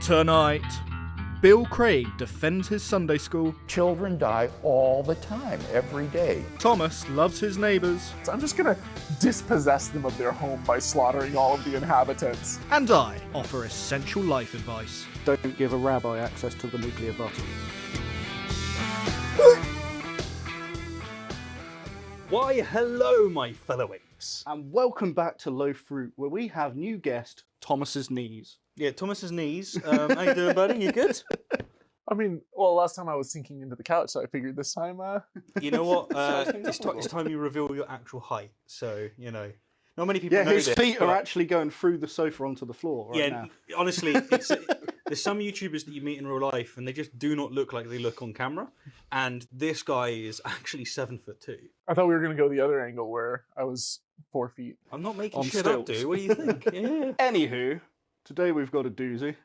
Tonight, Bill Craig defends his Sunday school. Children die all the time, every day. Thomas loves his neighbours. So I'm just gonna dispossess them of their home by slaughtering all of the inhabitants. And I offer essential life advice. Don't give a rabbi access to the nuclear button. Why, hello, my fellow apes. And welcome back to LowFruit, where we have new guest, Thomas's knees. Yeah, Thomas's knees. How you doing, buddy? You good? I mean, well, last time I was sinking into the couch, so I figured this time, You know what? It's time you reveal your actual height. So, you know, not many people Yeah, know his this, feet are but- actually going through the sofa onto the floor right now. Honestly, there's some YouTubers that you meet in real life, and they just do not look like they look on camera. And this guy is actually 7'2". I thought we were gonna go the other angle where I was 4 feet. I'm not making On shit up, stilts. dude. What do you think? Yeah. Anywho, today we've got a doozy.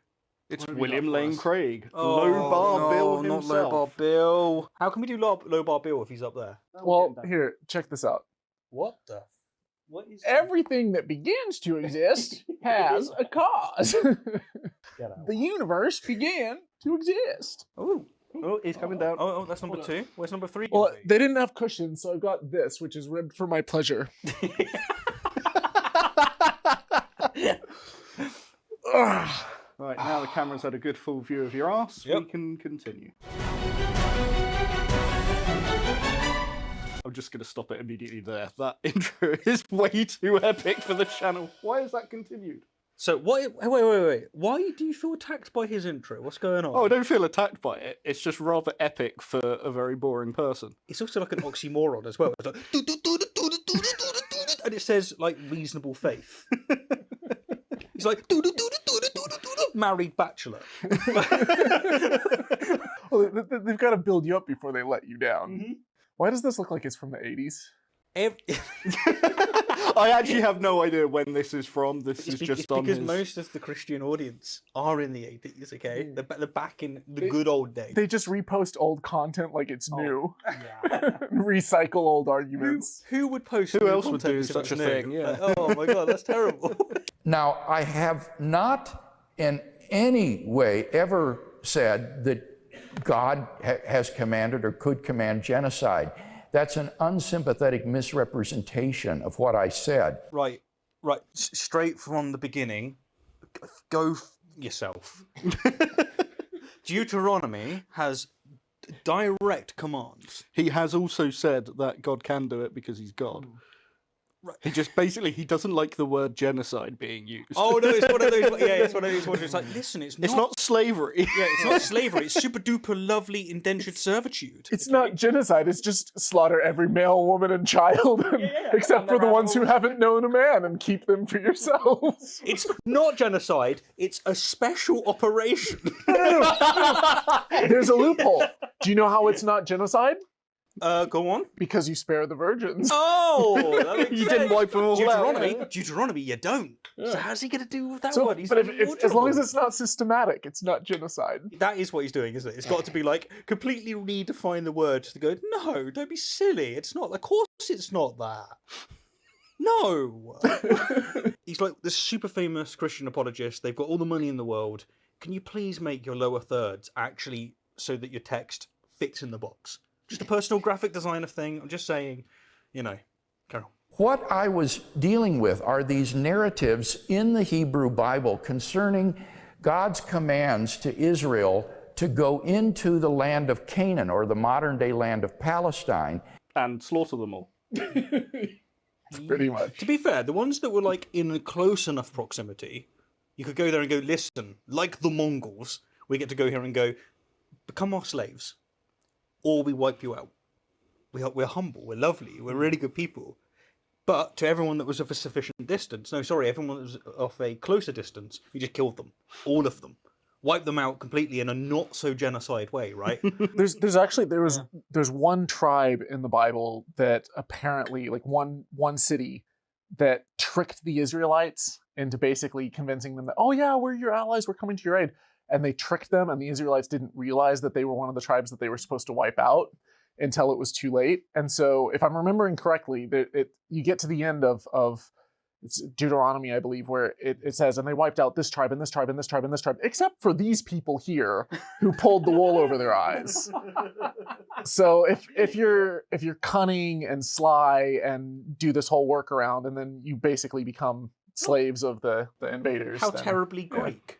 It's What have we William got for Lane us? Craig. Oh, Low Bar no, Bill not himself. Low Bar Bill. How can we do Low Bar Bill if he's up there? Well, here, check this out. What the? What is Everything that begins to exist has a cause. Get out. The universe began to exist. Oh, Oh, he's coming down. oh, that's number 2. Where's number 3? Well, they didn't have cushions, so I've got this, which is ribbed for my pleasure. Ugh. Right, now the camera's had a good full view of your arse, we Yep. can continue. I'm just going to stop it immediately there. That intro is way too epic for the channel. Why is that continued? So wait. Why do you feel attacked by his intro? What's going on? Oh, I don't feel attacked by it. It's just rather epic for a very boring person. It's also like an oxymoron as well. It's like, and it says like reasonable faith. He's like married bachelor. Well, they've got to build you up before they let you down. Mm-hmm. Why does this look like it's from the 80s? I actually have no idea when this is from. This is just it's on because his... most of the Christian audience are in the 80s. Okay, they're back in the good old days. They just repost old content like it's new. Yeah. Recycle old arguments. Who would post? Who new else would content do if such it's a new? thing? Yeah. Like, oh my god, that's terrible. Now, I have not in any way ever said that God has commanded or could command genocide. That's an unsympathetic misrepresentation of what I said. Right. Straight from the beginning, go yourself. Deuteronomy has direct commands. He has also said that God can do it because he's God. Right. He just basically, he doesn't like the word genocide being used. Oh no, it's one of those. Yeah, it's one of those ones. It's like, listen, it's It's not slavery. Yeah, it's not slavery. It's super duper lovely indentured servitude. It's not genocide, it's just slaughter every male, woman, and child, except for the ones who haven't known a man and keep them for yourselves. It's not genocide. It's a special operation. There's a loophole. Do you know how it's not genocide? Go on. Because you spare the virgins. Oh, that makes You didn't sense. wipe them all Deuteronomy. out. Deuteronomy, you don't. So how's he going to do with that So, one? He's but if, as long as unwatchable. it's not systematic, it's not genocide. That is what he's doing, isn't it? It's got to be like completely redefine the word to go, no, don't be silly. It's not. Of course it's not that. No. He's like this super famous Christian apologist. They've got all the money in the world. Can you please make your lower thirds actually so that your text fits in the box? Just a personal graphic designer thing. I'm just saying, you know, Carol. What I was dealing with are these narratives in the Hebrew Bible concerning God's commands to Israel to go into the land of Canaan, or the modern-day land of Palestine. And slaughter them all. Pretty much. To be fair, the ones that were like in a close enough proximity, you could go there and go, listen, like the Mongols, we get to go here and go, become our slaves, or we wipe you out. We're humble, we're lovely, we're really good people. But to everyone that was of a sufficient distance, everyone that was of a closer distance, we just killed them. All of them. Wiped them out completely in a not so genocide way, right? There's one tribe in the Bible that apparently, like one city that tricked the Israelites into basically convincing them that, oh yeah, we're your allies, we're coming to your aid. And they tricked them, and the Israelites didn't realize that they were one of the tribes that they were supposed to wipe out until it was too late. And so, if I'm remembering correctly, you get to the end of it's Deuteronomy, I believe, where it says, and they wiped out this tribe and this tribe and this tribe and this tribe, except for these people here who pulled the wool over their eyes. So if you're cunning and sly and do this whole workaround, and then you basically become slaves of the invaders. How terribly Greek.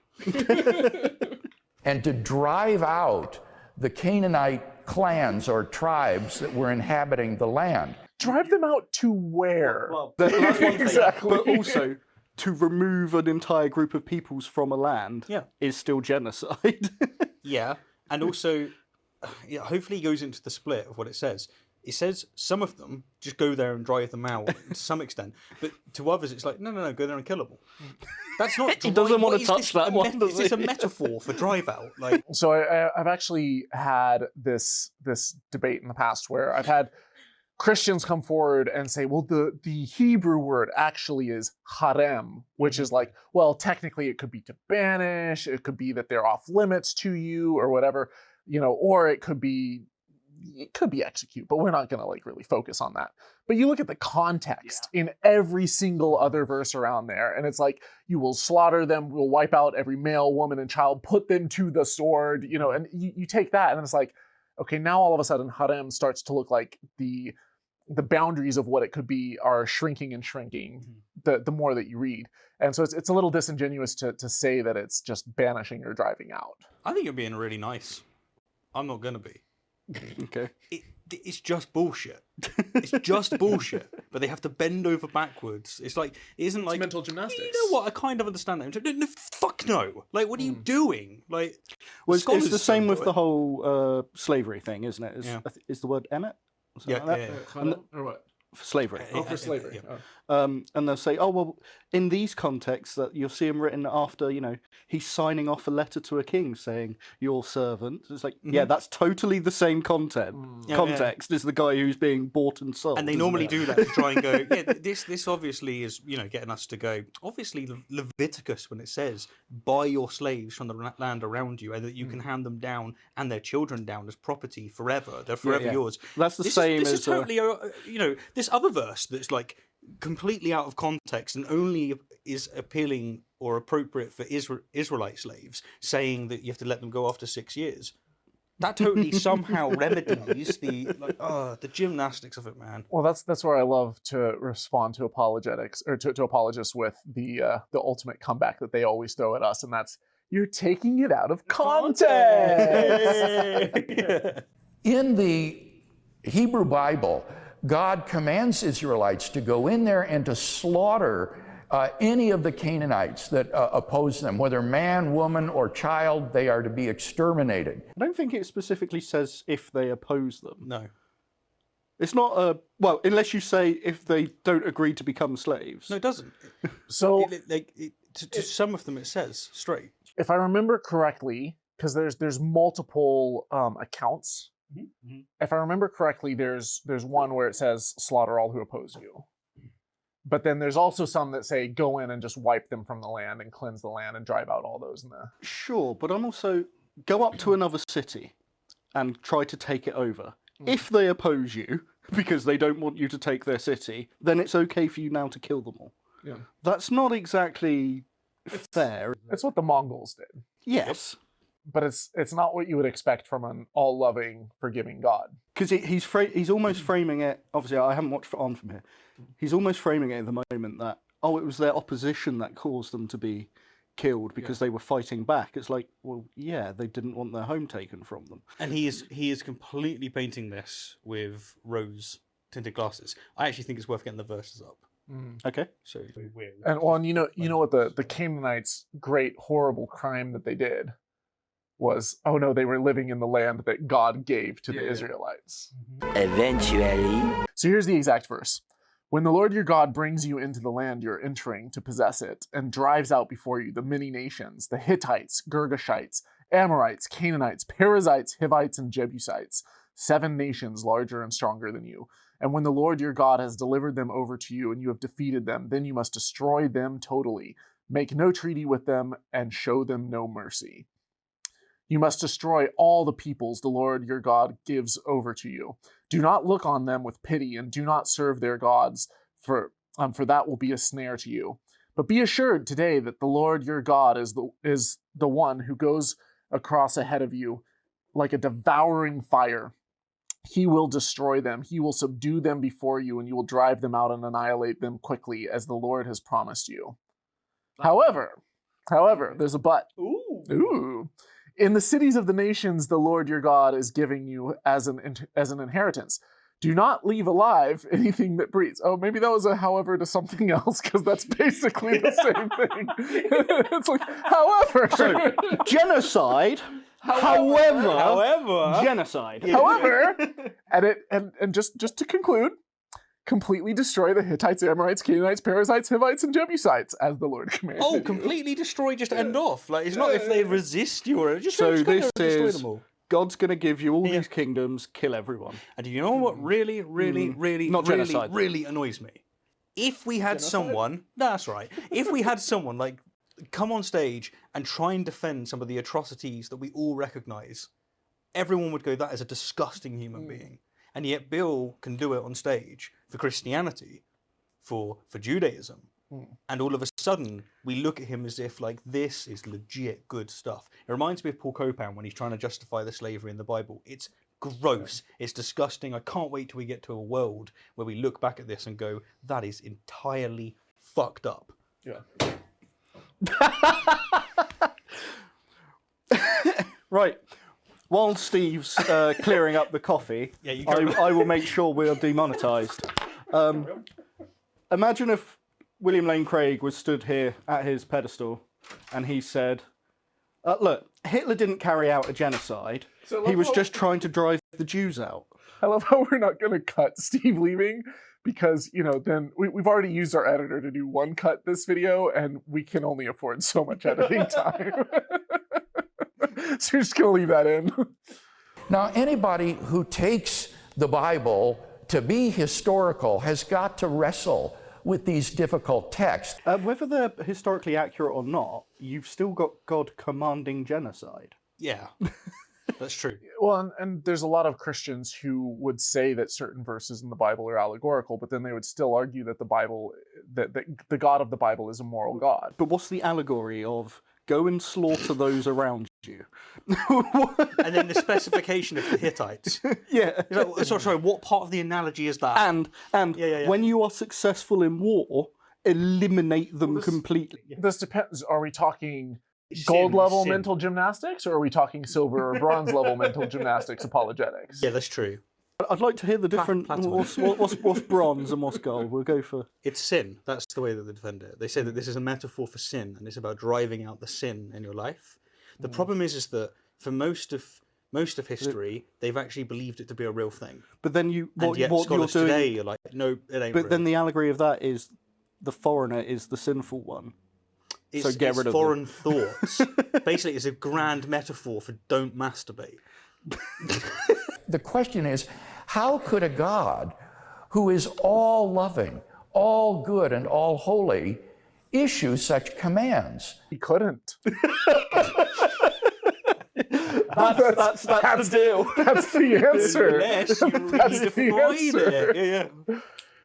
And to drive out the Canaanite clans or tribes that were inhabiting the land. Drive them out to where? Well, that's one thing. Exactly. But also, to remove an entire group of peoples from a land Yeah. is still genocide. Yeah, and also, yeah, hopefully he goes into the split of what it says. It says some of them just go there and drive them out to some extent, but to others it's like, no, go there and kill them all. That's not. He doesn't want to is touch this that one, does Is this a he? metaphor for drive out? Like, So I've actually had this debate in the past where I've had Christians come forward and say, well, the Hebrew word actually is harem, which is like, well, technically it could be to banish, it could be that they're off limits to you or whatever, or it could be execute, but we're not going to like really focus on that. But you look at the context in every single other verse around there, and it's like, you will slaughter them, we'll wipe out every male, woman, and child, put them to the sword, and you take that, and then it's like, okay, now all of a sudden harem starts to look like the boundaries of what it could be are shrinking and shrinking the more that you read. And so it's a little disingenuous to say that it's just banishing or driving out. I think you're being really nice. I'm not gonna be. Okay. It's just bullshit. It's just bullshit. But they have to bend over backwards. It's like, it isn't like mental gymnastics. You know what? I kind of understand that. No, fuck no. Like, what are you doing? Like, Well, it's scholars the same don't with do the it. whole slavery thing, isn't it? Yeah. Is the word emet? Or something Yeah, like yeah, that? yeah. Or what? For slavery. Oh, for slavery. Yeah. Oh. And they'll say, oh, well, in these contexts, that you'll see him written after, he's signing off a letter to a king saying, your servant. It's like, yeah, that's totally the same content. Yeah, Context is the guy who's being bought and sold. And they isn't normally it? do that to try and go, yeah, this obviously is, getting us to go, obviously Leviticus, when it says, buy your slaves from the land around you, and that you can hand them down and their children down as property forever. They're forever yeah. yours. That's the This same is as... totally, this other verse that's like completely out of context and only is appealing or appropriate for Israelite slaves, saying that you have to let them go after 6 years. That totally somehow remedies the gymnastics of it, man. Well, that's where I love to respond to apologetics or to apologists with the ultimate comeback that they always throw at us, and that's, you're taking it out of context. In the Hebrew Bible, God commands Israelites to go in there and to slaughter any of the Canaanites that oppose them, whether man, woman, or child, they are to be exterminated. I don't think it specifically says if they oppose them. No. It's not well, unless you say if they don't agree to become slaves. No, it doesn't. So To some of them it says straight. if I remember correctly, because there's multiple accounts. Mm-hmm. If I remember correctly, there's one where it says slaughter all who oppose you. But then there's also some that say go in and just wipe them from the land and cleanse the land and drive out all those in the... Sure, but I'm also go up to another city and try to take it over. If they oppose you because they don't want you to take their city, then it's okay for you now to kill them all. Yeah. That's not exactly fair. It's what the Mongols did. Yes. But it's not what you would expect from an all-loving, forgiving God. Because he's almost framing it, obviously I haven't watched on from here, he's almost framing it at the moment that, oh, it was their opposition that caused them to be killed because they were fighting back. It's like, well, yeah, they didn't want their home taken from them. And he is completely painting this with rose-tinted glasses. I actually think it's worth getting the verses up. Okay. So weird. And you know what the Canaanites' great, horrible crime that they did was, oh no, they were living in the land that God gave to the Israelites. Eventually. So here's the exact verse. When the Lord your God brings you into the land you're entering to possess it, and drives out before you the many nations, the Hittites, Girgashites, Amorites, Canaanites, Perizzites, Hivites, and Jebusites, 7 nations larger and stronger than you. And when the Lord your God has delivered them over to you and you have defeated them, then you must destroy them totally. Make no treaty with them and show them no mercy. You must destroy all the peoples the Lord your God gives over to you. Do not look on them with pity and do not serve their gods, for for that will be a snare to you. But be assured today that the Lord your God is the one who goes across ahead of you like a devouring fire. He will destroy them. He will subdue them before you, and you will drive them out and annihilate them quickly, as the Lord has promised you. However, there's a but. Ooh. In the cities of the nations the Lord your God is giving you as an inheritance, do not leave alive anything that breathes. Oh, maybe that was a however to something else, because that's basically the same thing. It's like, however. So, genocide. However, genocide. However, and just to conclude, completely destroy the Hittites, Amorites, Canaanites, Perizzites, Hivites, and Jebusites, as the Lord commanded. Oh, completely destroy, just end off. Like, it's not if they resist you or just So just this destroy is them all. God's going to give you all these kingdoms, kill everyone. And do you know what really Not genocide, though. really annoys me? If we had someone, that's right. If we had someone like come on stage and try and defend some of the atrocities that we all recognise, everyone would go, that is a disgusting human being. And yet Bill can do it on stage for Christianity, for Judaism. And all of a sudden, we look at him as if, like, this is legit good stuff. It reminds me of Paul Copan when he's trying to justify the slavery in the Bible. It's gross. It's disgusting. I can't wait till we get to a world where we look back at this and go, that is entirely fucked up. Yeah. Right. While Steve's clearing up the coffee, I will make sure we are demonetised. Imagine if William Lane Craig was stood here at his pedestal and he said, look, Hitler didn't carry out a genocide. He was just trying to drive the Jews out. I love how we're not going to cut Steve leaving, because, then we've already used our editor to do one cut this video, and we can only afford so much editing time. So you're just going to leave that in. Now, anybody who takes the Bible to be historical has got to wrestle with these difficult texts. Whether they're historically accurate or not, you've still got God commanding genocide. Yeah, that's true. Well, and there's a lot of Christians who would say that certain verses in the Bible are allegorical, but then they would still argue that the Bible, that the God of the Bible is a moral God. But what's the allegory of go and slaughter those around you? And then the specification of the Hittites. Yeah. Like, sorry, what part of the analogy is that? And when you are successful in war, eliminate them completely. This depends. Are we talking gold level mental gymnastics, or are we talking silver or bronze level mental gymnastics apologetics? Yeah, that's true. I'd like to hear the different. What's bronze and what's gold? We'll go for. It's sin. That's the way that they defend it. They say that this is a metaphor for sin, and it's about driving out the sin in your life. The problem is that for most of history, they've actually believed it to be a real thing. But then what you're doing today, you're like, no, it ain't. But real. then the allegory of that is the foreigner is the sinful one. So get rid of foreign thoughts. Basically, it's a grand metaphor for don't masturbate. The question is, how could a God who is all loving, all good, and all holy issue such commands? He couldn't. That's the deal. That's the answer. Unless you That's the redefine answer. it. Yeah.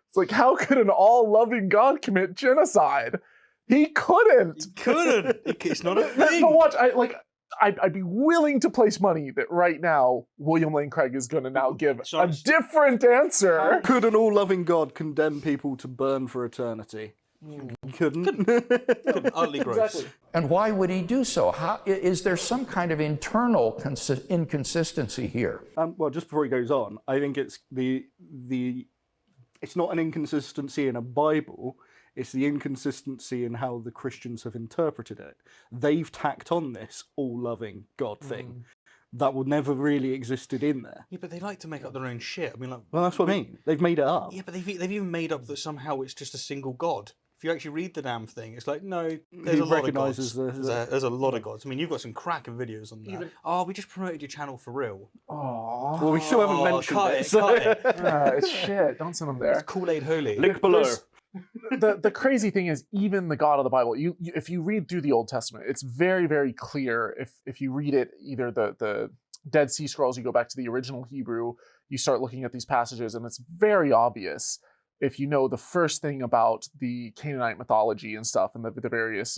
It's like, how could an all-loving God commit genocide? He couldn't. Couldn't. It's not a thing. But watch, I'd be willing to place money that right now William Lane Craig is going to now give a different answer. Could an all-loving God condemn people to burn for eternity? Couldn't. Utterly gross. Exactly. And why would he do so? Is there some kind of internal inconsistency here? Well, just before he goes on, I think it's it's not an inconsistency in a Bible. It's the inconsistency in how the Christians have interpreted it. They've tacked on this all-loving God thing that would never really existed in there. Yeah, but they like to make up their own shit. I mean, like. Well, that's what I mean. They've made it up. Yeah, but they've even made up that somehow it's just a single god. If you actually read the damn thing, it's like, no, there's a lot of gods. There's a lot of gods. I mean, you've got some cracking videos on that. We just promoted your channel for real. Oh, well, we still haven't mentioned it. Cut it. It's shit. Don't send them there. It's Kool-Aid Holy. Link below. The crazy thing is, even the God of the Bible, if you read through the Old Testament, it's very, very clear. If you read it, either the Dead Sea Scrolls, you go back to the original Hebrew, you start looking at these passages, and it's very obvious if you know the first thing about the Canaanite mythology and stuff and the various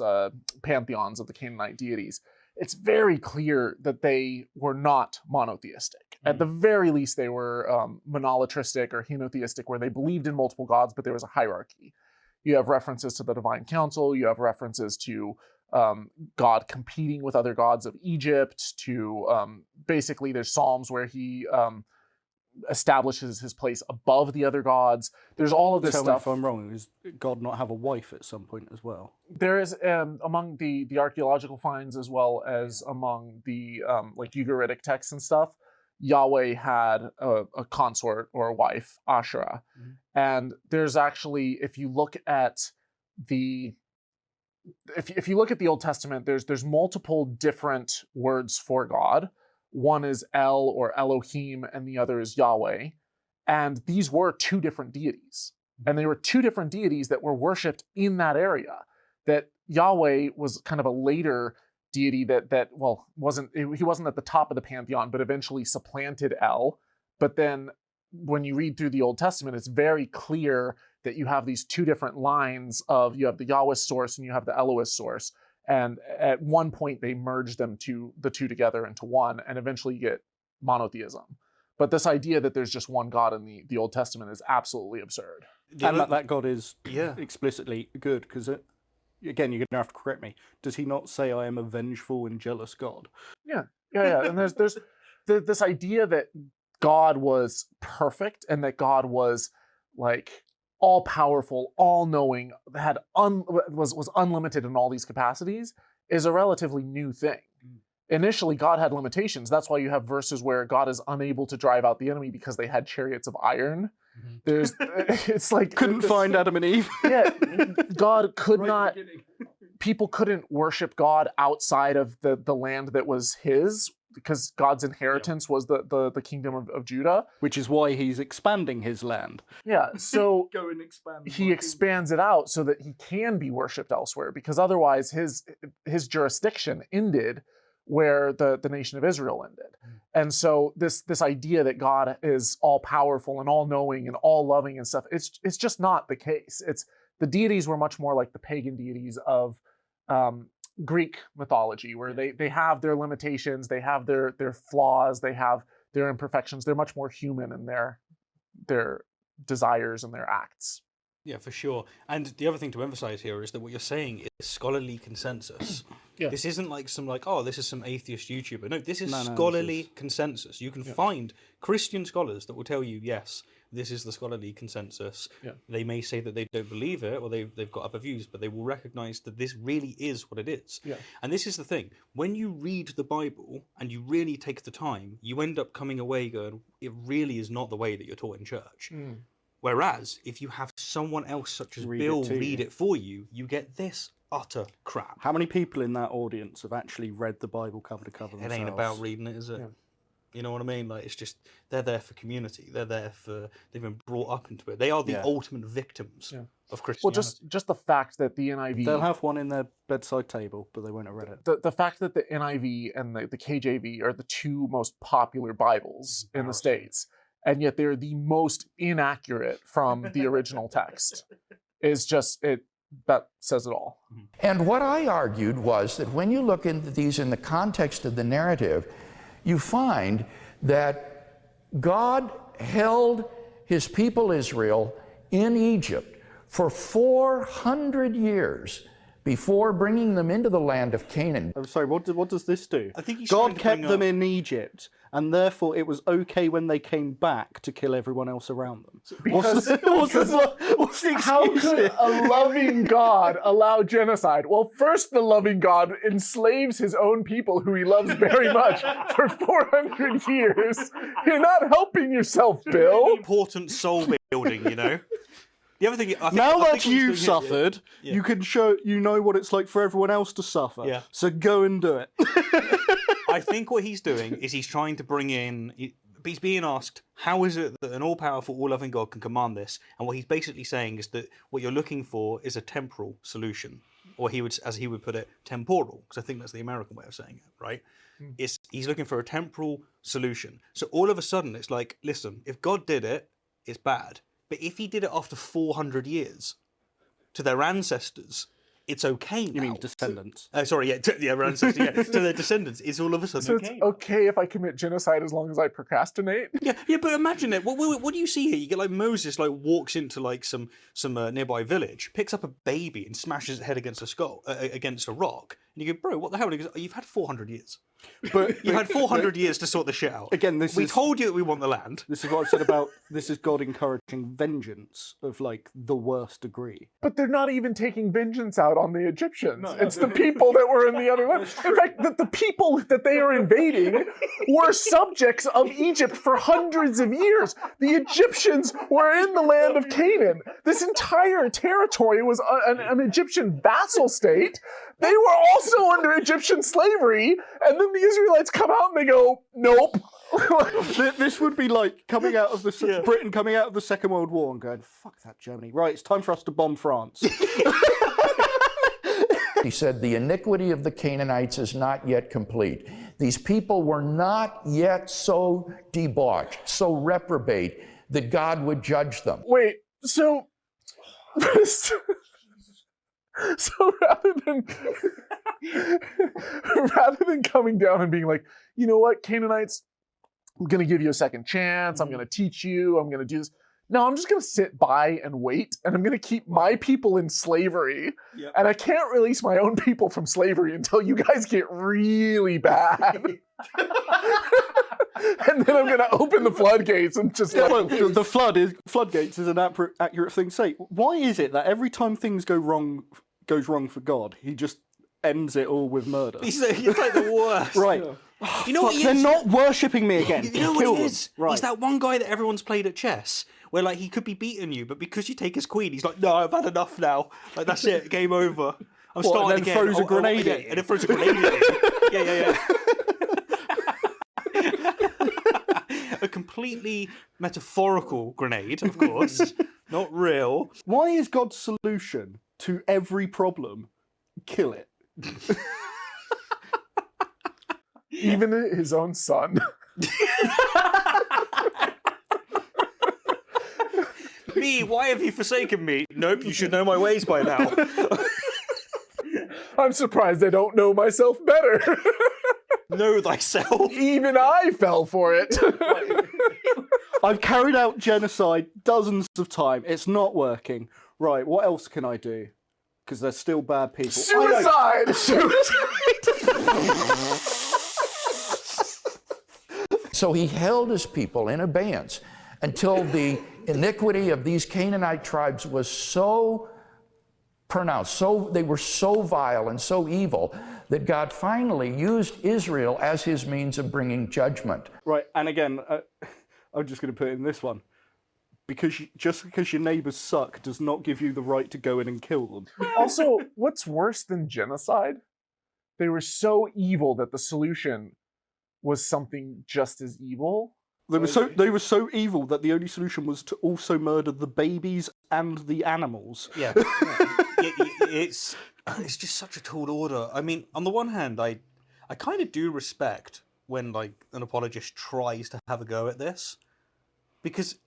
pantheons of the Canaanite deities, it's very clear that they were not monotheistic. At the very least, they were monolatristic or henotheistic, where they believed in multiple gods, but there was a hierarchy. You have references to the divine council. You have references to God competing with other gods of Egypt. To basically, there's Psalms where he establishes his place above the other gods. There's all of this Tell me stuff. if I'm wrong. Does God not have a wife at some point as well? There is among the archaeological finds, as well as among the like Ugaritic texts and stuff, Yahweh had a consort or a wife, Asherah. And there's actually, if you look at the Old Testament, there's multiple different words for God. One is El or Elohim, and the other is Yahweh. And these were two different deities. And they were two different deities that were worshipped in that area. That Yahweh was kind of a later deity that he wasn't at the top of the pantheon, but eventually supplanted El. But then when you read through the Old Testament, it's very clear that you have these two different lines of, you have the Yahweh source and you have the Elohist source. And at one point they merge the two together into one, and eventually you get monotheism. But this idea that there's just one God in the Old Testament is absolutely absurd. And that God is explicitly good, because again, you're going to have to correct me. Does he not say, I am a vengeful and jealous God? Yeah. And there's this idea that God was perfect and that God was like all powerful, all knowing, was unlimited in all these capacities is a relatively new thing. Initially, God had limitations. That's why you have verses where God is unable to drive out the enemy because they had chariots of iron. It's like Couldn't find Adam and Eve. God could not. People couldn't worship God outside of the land that was his, because God's inheritance was the kingdom of Judah. Which is why he's expanding his land. Yeah, so Go and expand. he expands it out so that he can be worshipped elsewhere, because otherwise his jurisdiction ended where the nation of Israel ended. And so this idea that God is all powerful and all knowing and all loving and stuff, it's just not the case. It's the deities were much more like the pagan deities of Greek mythology, where they have their limitations, they have their flaws, they have their imperfections. They're much more human in their desires and their acts. Yeah, for sure. And the other thing to emphasize here is that what you're saying is scholarly consensus. Yeah. This isn't like this is some atheist YouTuber. No, this is No, scholarly consensus. You can find Christian scholars that will tell you, yes, this is the scholarly consensus. Yeah. They may say that they don't believe it or they've got other views, but they will recognize that this really is what it is. Yeah. And this is the thing. When you read the Bible and you really take the time, you end up coming away going, it really is not the way that you're taught in church. Whereas, if you have someone else such as Bill read it for you, you get this utter crap. How many people in that audience have actually read the Bible cover to cover themselves? It ain't about reading it, is it? Yeah. You know what I mean? Like, it's just, they're there for community. They've been brought up into it. They are the ultimate victims of Christianity. Well, just the fact that the NIV... They'll have one in their bedside table, but they won't have read it. The fact that the NIV and the KJV are the two most popular Bibles in the States, and yet they're the most inaccurate from the original text, is just, that says it all. And what I argued was that when you look into these in the context of the narrative, you find that God held his people Israel in Egypt for 400 years before bringing them into the land of Canaan. I'm sorry, what does this do? I think he's trying God to kept bring them up- in Egypt, and therefore it was okay when they came back to kill everyone else around them. What's the How excuse could here? a loving God allow genocide? Well, first, the loving God enslaves his own people who he loves very much for 400 years. You're not helping yourself, Bill. Important soul building, you know? The other thing... I think, Now I think that what he's you've doing here- suffered, you can show what it's like for everyone else to suffer. Yeah. So go and do it. I think what he's doing is he's trying to bring in... He's being asked, how is it that an all-powerful, all-loving God can command this? And what he's basically saying is that what you're looking for is a temporal solution. Or he would, as he would put it, temporal, because I think that's the American way of saying it, right? He's looking for a temporal solution. So all of a sudden, it's like, listen, if God did it, it's bad. But if he did it after 400 years to their ancestors, it's okay now. You mean descendants? Sorry, yeah, their ancestors, yeah, to their descendants, it's all of a sudden So okay. it's okay if I commit genocide as long as I procrastinate? Yeah, but imagine it. What do you see here? You get like Moses like walks into like some nearby village, picks up a baby and smashes its head against a rock, and you go, bro, what the hell? And he goes, you've had 400 years. But You had 400 years to sort the shit out. again, we told you that we want the land. This is what I've said about this is God encouraging vengeance of like the worst degree. But they're not even taking vengeance out on the Egyptians. It's the people that were in the other land. In fact, the people that they are invading were subjects of Egypt for hundreds of years. The Egyptians were in the land of Canaan. This entire territory was an Egyptian vassal state. They were also under Egyptian slavery, and then the Israelites come out and they go, nope. This would be like coming out of the Britain coming out of the Second World War and going, fuck that Germany. Right, it's time for us to bomb France. He said, the iniquity of the Canaanites is not yet complete. These people were not yet so debauched, so reprobate, that God would judge them. Wait, so rather than coming down and being like, you know what, Canaanites, I'm going to give you a second chance. I'm going to teach you. I'm going to do this. No, I'm just going to sit by and wait, and I'm going to keep my people in slavery. Yep. And I can't release my own people from slavery until you guys get like and then I'm going to open the floodgates and just Well, the floodgates is an accurate thing to say. Why is it that every time things goes wrong for God, he just ends it all with murder? He's like the worst. Right. You know what he They're is? not worshipping me again. You know Kill what he them. is? Right. He's that one guy that everyone's played at chess, where like he could be beating you, but because you take his queen, he's like, no, I've had enough now. Like that's it, game over. I'm starting and then again. throws a grenade at you. And then throws a grenade at you. Yeah. A completely metaphorical grenade, of course, not real. Why is God's solution to every problem kill it? even his own son. Me, why have you forsaken me? Nope, you should know my ways by now. I'm surprised I don't know myself better. Know thyself. Even I fell for it. I've carried out genocide dozens of times. It's not working. Right, what else can I do? Because they're still bad people. Suicide! So he held his people in abeyance until the iniquity of these Canaanite tribes was so pronounced, they were so vile and so evil that God finally used Israel as his means of bringing judgment. Right, and again, I'm just going to put in this one. Just because your neighbours suck does not give you the right to go in and kill them. Also, what's worse than genocide? They were so evil that the solution was something just as evil. They were so evil that the only solution was to also murder the babies and the animals. Yeah. It's just such a tall order. I mean, on the one hand, I kind of do respect when like an apologist tries to have a go at this, because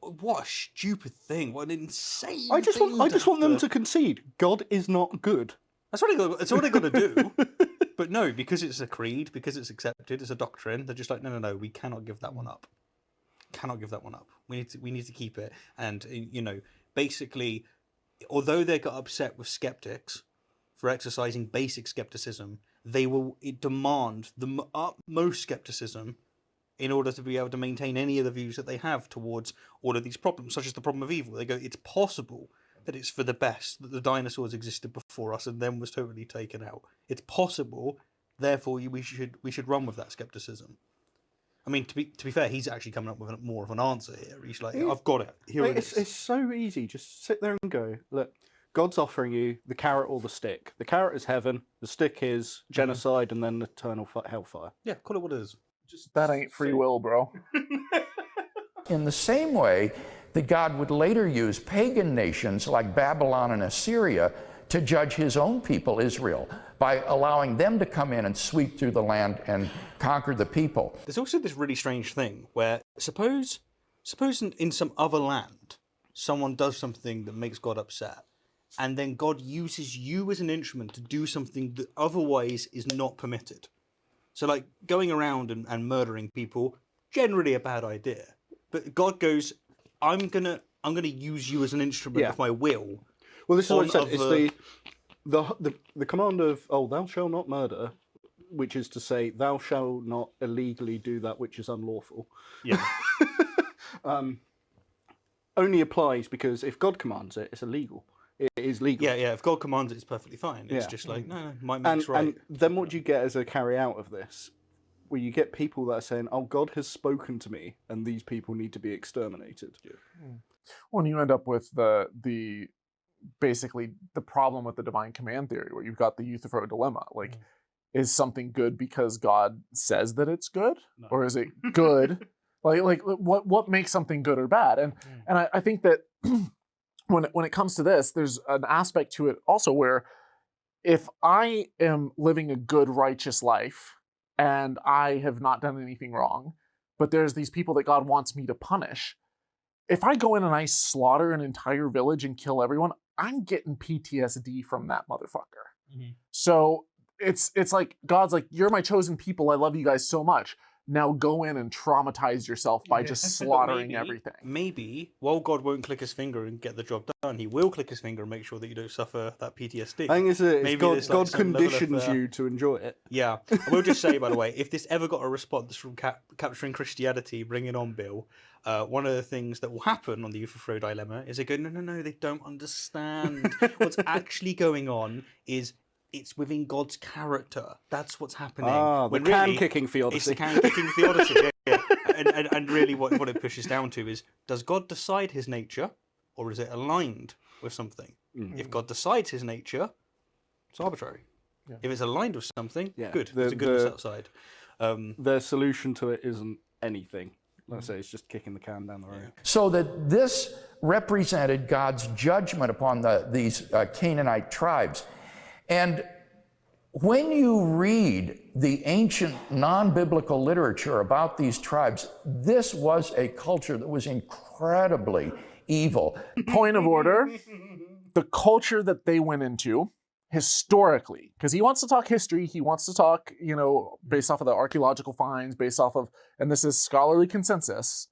what a stupid thing! What an insane! I just want them to concede. God is not good. That's all they got to do. But no, because it's a creed, because it's accepted, it's a doctrine. They're just like, no, we cannot give that one up. Cannot give that one up. We need to keep it. And basically, although they got upset with skeptics for exercising basic skepticism, they will demand the utmost skepticism in order to be able to maintain any of the views that they have towards all of these problems, such as the problem of evil. They go, it's possible that it's for the best, that the dinosaurs existed before us and then was totally taken out. It's possible, therefore we should run with that skepticism. I mean, to be fair, he's actually coming up with more of an answer here. He's like, I've got it. Here it is. It's so easy. Just sit there and go, look, God's offering you the carrot or the stick. The carrot is heaven, the stick is genocide, and then eternal hellfire. Yeah, call it what it is. That ain't free will, bro. In the same way that God would later use pagan nations like Babylon and Assyria to judge his own people, Israel, by allowing them to come in and sweep through the land and conquer the people. There's also this really strange thing where suppose in some other land someone does something that makes God upset, and then God uses you as an instrument to do something that otherwise is not permitted. So like going around and murdering people, generally a bad idea. But God goes, I'm gonna use you as an instrument of my will. Well, this is what I said. other- It's the command of, oh, thou shalt not murder, which is to say, thou shalt not illegally do that which is unlawful. Yeah. Only applies because if God commands it, it's illegal. It is legal. Yeah. If God commands it, it's perfectly fine. It's just like, no, might makes right. And then what do you get as a carry out of this? Where you get people that are saying, oh, God has spoken to me, and these people need to be exterminated. Yeah. Well, and you end up with the basically the problem with the divine command theory, where you've got the Euthyphro dilemma. Like, is something good because God says that it's good, or is it good? like what makes something good or bad? And I think that when it comes to this, there's an aspect to it also where if I am living a good, righteous life and I have not done anything wrong, but there's these people that God wants me to punish, if I go in and I slaughter an entire village and kill everyone, I'm getting PTSD from that motherfucker. So it's like God's like, you're my chosen people. I love you guys so much. Now go in and traumatize yourself by just slaughtering everything. Maybe, while God won't click his finger and get the job done, he will click his finger and make sure that you don't suffer that PTSD. I think it's there's God some level of, conditions you to enjoy it. Yeah. I will just say, by the way, if this ever got a response from Capturing Christianity, Bring It On Bill, one of the things that will happen on the Euthyphro dilemma is they go, no, they don't understand. What's actually going on is it's within God's character. That's what's happening. The can-kicking theodicy. It's the can-kicking theodicy, yeah. And really what it pushes down to is, does God decide his nature, or is it aligned with something? If God decides his nature, it's arbitrary. Yeah. If it's aligned with something, good. It's a goodness outside. Their solution to it isn't anything. Let's say it's just kicking the can down the road. So that this represented God's judgment upon these Canaanite tribes. And when you read the ancient non-biblical literature about these tribes, this was a culture that was incredibly evil. Point of order, the culture that they went into historically, because he wants to talk history, he wants to talk, based off of the archaeological finds, based off of, and this is scholarly consensus,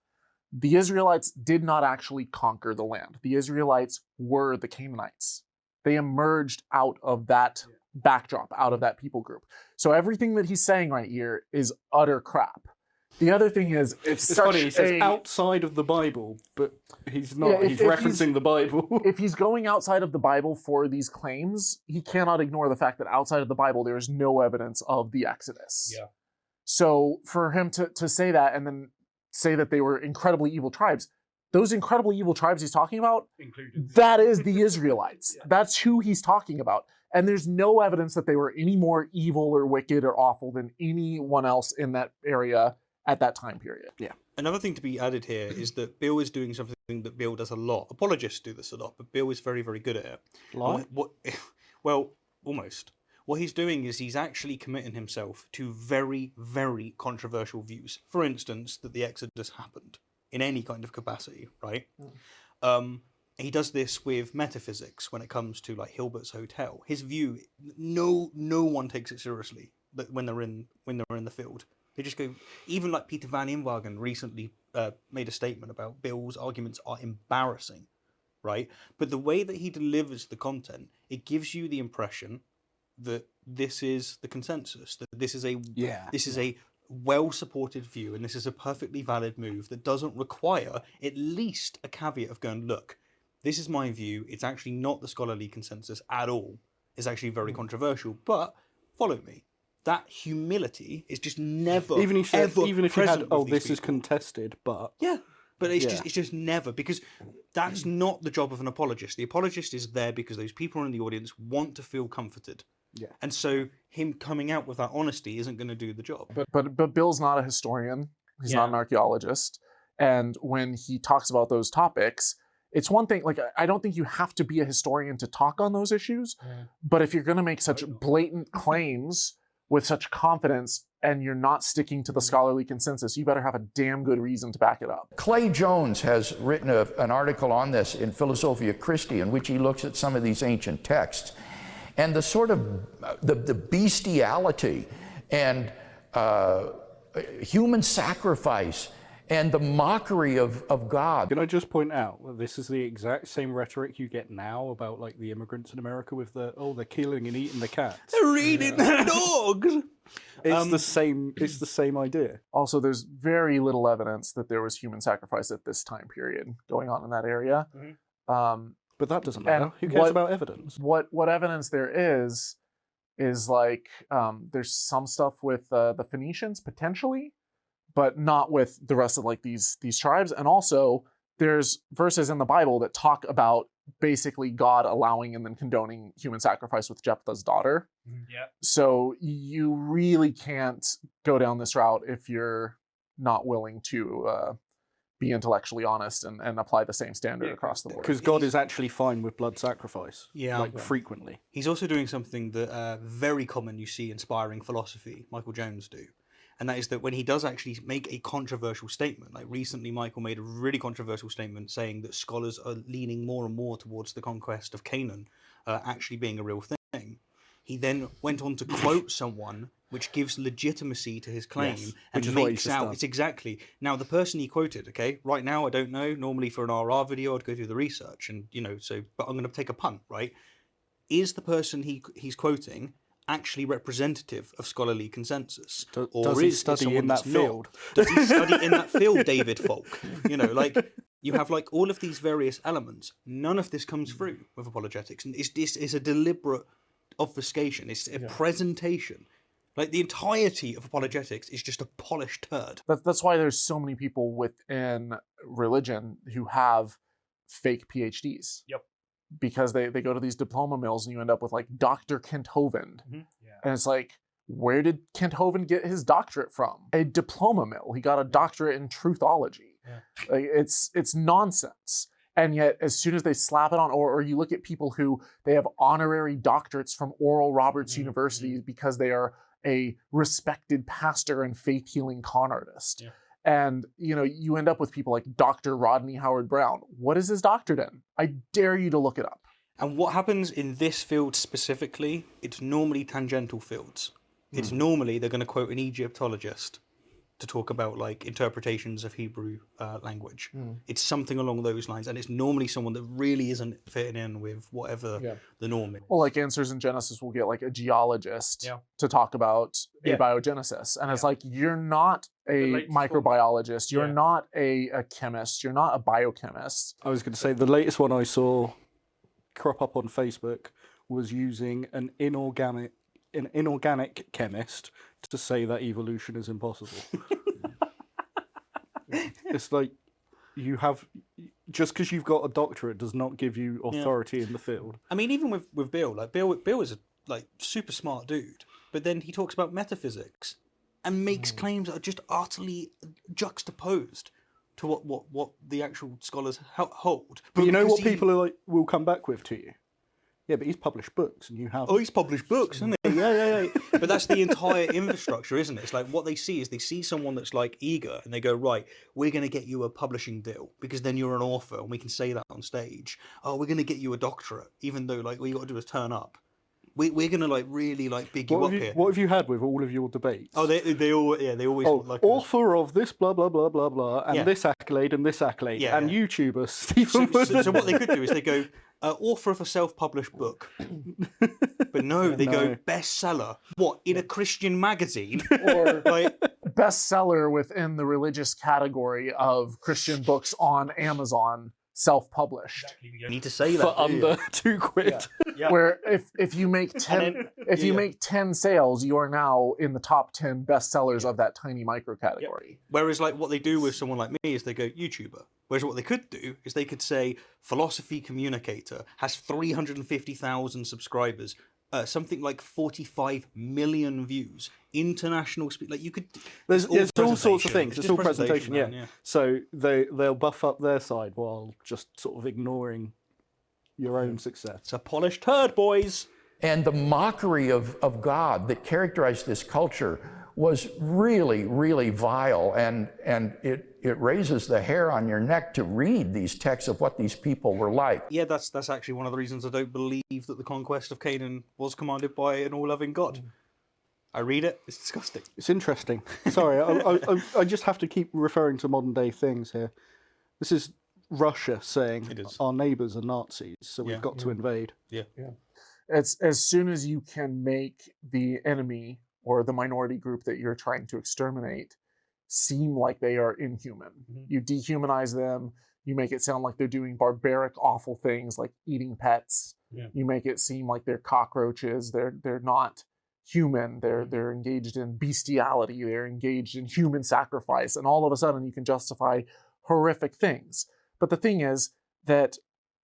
the Israelites did not actually conquer the land. The Israelites were the Canaanites. They emerged out of that backdrop, out of that people group. So everything that he's saying right here is utter crap. The other thing is, it's funny, he says outside of the Bible, but he's not. He's referencing the Bible. If he's going outside of the Bible for these claims, he cannot ignore the fact that outside of the Bible, there is no evidence of the Exodus. Yeah. So for him to say that and then say that they were incredibly evil tribes, those incredibly evil tribes he's talking about, that is the Israelites. That's who he's talking about. And there's no evidence that they were any more evil or wicked or awful than anyone else in that area at that time period. Yeah. Another thing to be added here is that Bill is doing something that Bill does a lot. Apologists do this a lot, but Bill is very, very good at it. Well, almost. What he's doing is he's actually committing himself to very, very controversial views. For instance, that the Exodus happened in any kind of capacity, right? He does this with metaphysics when it comes to like Hilbert's Hotel. His view, no one takes it seriously when they're in the field. They just go. Even like Peter van Inwagen recently made a statement about Bill's arguments are embarrassing, right? But the way that he delivers the content, it gives you the impression that this is the consensus, that this is a well-supported view, and this is a perfectly valid move that doesn't require at least a caveat of going, look, this is my view, it's actually not the scholarly consensus at all, it's actually very controversial, but follow me. That humility is just never, even if you had, this people. Is contested, but... Yeah, but it's just never, because that's not the job of an apologist. The apologist is there because those people in the audience want to feel comforted. Yeah. And so him coming out with that honesty isn't going to do the job. But Bill's not a historian. He's not an archaeologist. And when he talks about those topics, it's one thing, like, I don't think you have to be a historian to talk on those issues. But if you're going to make such blatant claims with such confidence, and you're not sticking to the scholarly consensus, you better have a damn good reason to back it up. Clay Jones has written an article on this in Philosophia Christi, in which he looks at some of these ancient texts and the sort of the bestiality and human sacrifice and the mockery of God. Can I just point out that this is the exact same rhetoric you get now about like the immigrants in America with they're killing and eating the cats. They're eating the dogs. It's the same idea. Also, there's very little evidence that there was human sacrifice at this time period going on in that area. But that doesn't matter. And Who cares about evidence? What evidence there is like there's some stuff with the Phoenicians potentially, but not with the rest of like these tribes. And also there's verses in the Bible that talk about basically God allowing and then condoning human sacrifice with Jephthah's daughter. Yeah. So you really can't go down this route if you're not willing to be intellectually honest and apply the same standard across the board. Because God is actually fine with blood sacrifice. Yeah. Frequently. He's also doing something that very common you see inspiring philosophy, Michael Jones do. And that is that when he does actually make a controversial statement, like recently Michael made a really controversial statement saying that scholars are leaning more and more towards the conquest of Canaan actually being a real thing. He then went on to quote someone which gives legitimacy to his claim and makes out it's exactly. Now the person he quoted, okay, right now I don't know, normally for an RR video I'd go through the research and but I'm going to take a punt, right? Is the person he's quoting actually representative of scholarly consensus? Does he study in that field? Does he study in that field, David Falk? You have like all of these various elements. None of this comes through with apologetics. And it's a deliberate obfuscation. It's a presentation. Like the entirety of apologetics is just a polished turd. That's why there's so many people within religion who have fake PhDs. Yep. Because they go to these diploma mills and you end up with like Dr. Kent Hovind. Yeah. And it's like, where did Kent Hovind get his doctorate from? A diploma mill. He got a doctorate in truthology. Yeah. Like, it's nonsense. And yet, as soon as they slap it on, or you look at people who they have honorary doctorates from Oral Roberts University because they are a respected pastor and faith healing con artist. Yeah. And, you end up with people like Dr. Rodney Howard Brown. What is his doctorate in? I dare you to look it up. And what happens in this field specifically, it's normally tangential fields. It's normally they're going to quote an Egyptologist to talk about like interpretations of Hebrew language. It's something along those lines. And it's normally someone that really isn't fitting in with whatever the norm is. Well, like Answers in Genesis will get like a geologist to talk about abiogenesis. And it's like, you're not a microbiologist. You're not a chemist. You're not a biochemist. I was going to say the latest one I saw crop up on Facebook was using an inorganic chemist to say that evolution is impossible. It's like just because you've got a doctorate does not give you authority in the field. I mean, even with Bill, like Bill is a super smart dude, but then he talks about metaphysics and makes claims that are just utterly juxtaposed to what the actual scholars hold. But you know what people are like will come back with to you? Yeah, but he's published books and you have... Oh, he's published books, isn't he? Yeah. But that's the entire infrastructure, isn't it? It's like what they see is they see someone that's like eager and they go, right, we're going to get you a publishing deal because then you're an author and we can say that on stage. Oh, we're going to get you a doctorate, even though like all you got to do is turn up. We're going to like really like big you up here. What have you had with all of your debates? Oh, they always want, like author of this blah blah blah blah blah and this accolade and this accolade and YouTuber Stephen. So what they could do is they go author of a self-published book, but they go bestseller. What, in a Christian magazine Or like bestseller within the religious category of Christian books on Amazon, self-published. Exactly. You need to say that for under £2. Yeah. Where if you make 10 you make 10 sales, you are now in the top 10 bestsellers of that tiny micro category. Whereas like what they do with someone like me is they go YouTuber. Whereas what they could do is they could say philosophy communicator has 350,000 subscribers, something like 45 million views, international speed. Like you could. There's all sorts of things. It's all presentation, man, yeah. So they'll buff up their side while just sort of ignoring your own success. It's a polished turd, boys. And the mockery of God that characterized this culture was really, really vile, and it raises the hair on your neck to read these texts of what these people were like. Yeah, that's actually one of the reasons I don't believe that the conquest of Canaan was commanded by an all-loving God. I read it, it's disgusting. It's interesting. Sorry, I just have to keep referring to modern day things here. This is Russia saying our neighbours are Nazis, so we've got to invade. Yeah. It's as soon as you can make the enemy or the minority group that you're trying to exterminate seem like they are inhuman. You dehumanize them, you make it sound like they're doing barbaric, awful things like eating pets. You make it seem like they're cockroaches, they're not human, they're engaged in bestiality, they're engaged in human sacrifice, and all of a sudden you can justify horrific things. But the thing is that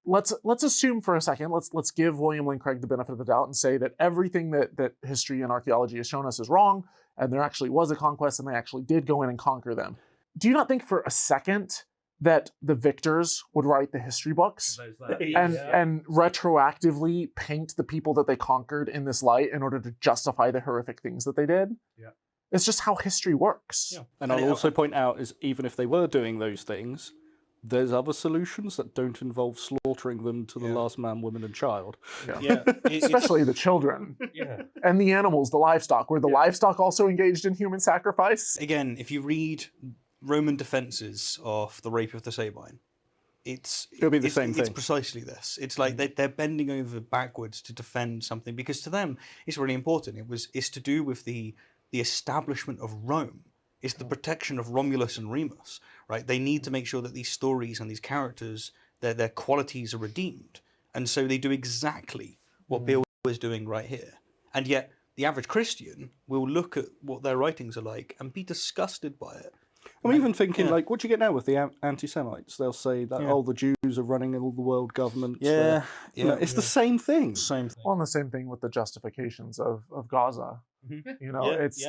let's assume for a second, let's give William Lane Craig the benefit of the doubt and say that everything that history and archaeology has shown us is wrong, and there actually was a conquest and they actually did go in and conquer them. Do you not think for a second that the victors would write the history books and retroactively paint the people that they conquered in this light in order to justify the horrific things that they did? It's just how history works. And I'll also point out is even if they were doing those things, there's other solutions that don't involve slaughtering them to the last man, woman, and child. Especially the children. And the animals, the livestock. Were the livestock also engaged in human sacrifice? Again, if you read Roman defences of the rape of the Sabine, it'll be the same thing. It's precisely this. It's like they're bending over backwards to defend something because to them it's really important. It's to do with the establishment of Rome. It's the protection of Romulus and Remus, right? They need to make sure that these stories and these characters, their qualities are redeemed. And so they do exactly what Bill is doing right here. And yet the average Christian will look at what their writings are like and be disgusted by it. I'm even thinking, like, what do you get now with the anti-Semites? They'll say that, the Jews are running all the world governments. It's the same thing. Well, and the same thing with the justifications of Gaza. You know, it's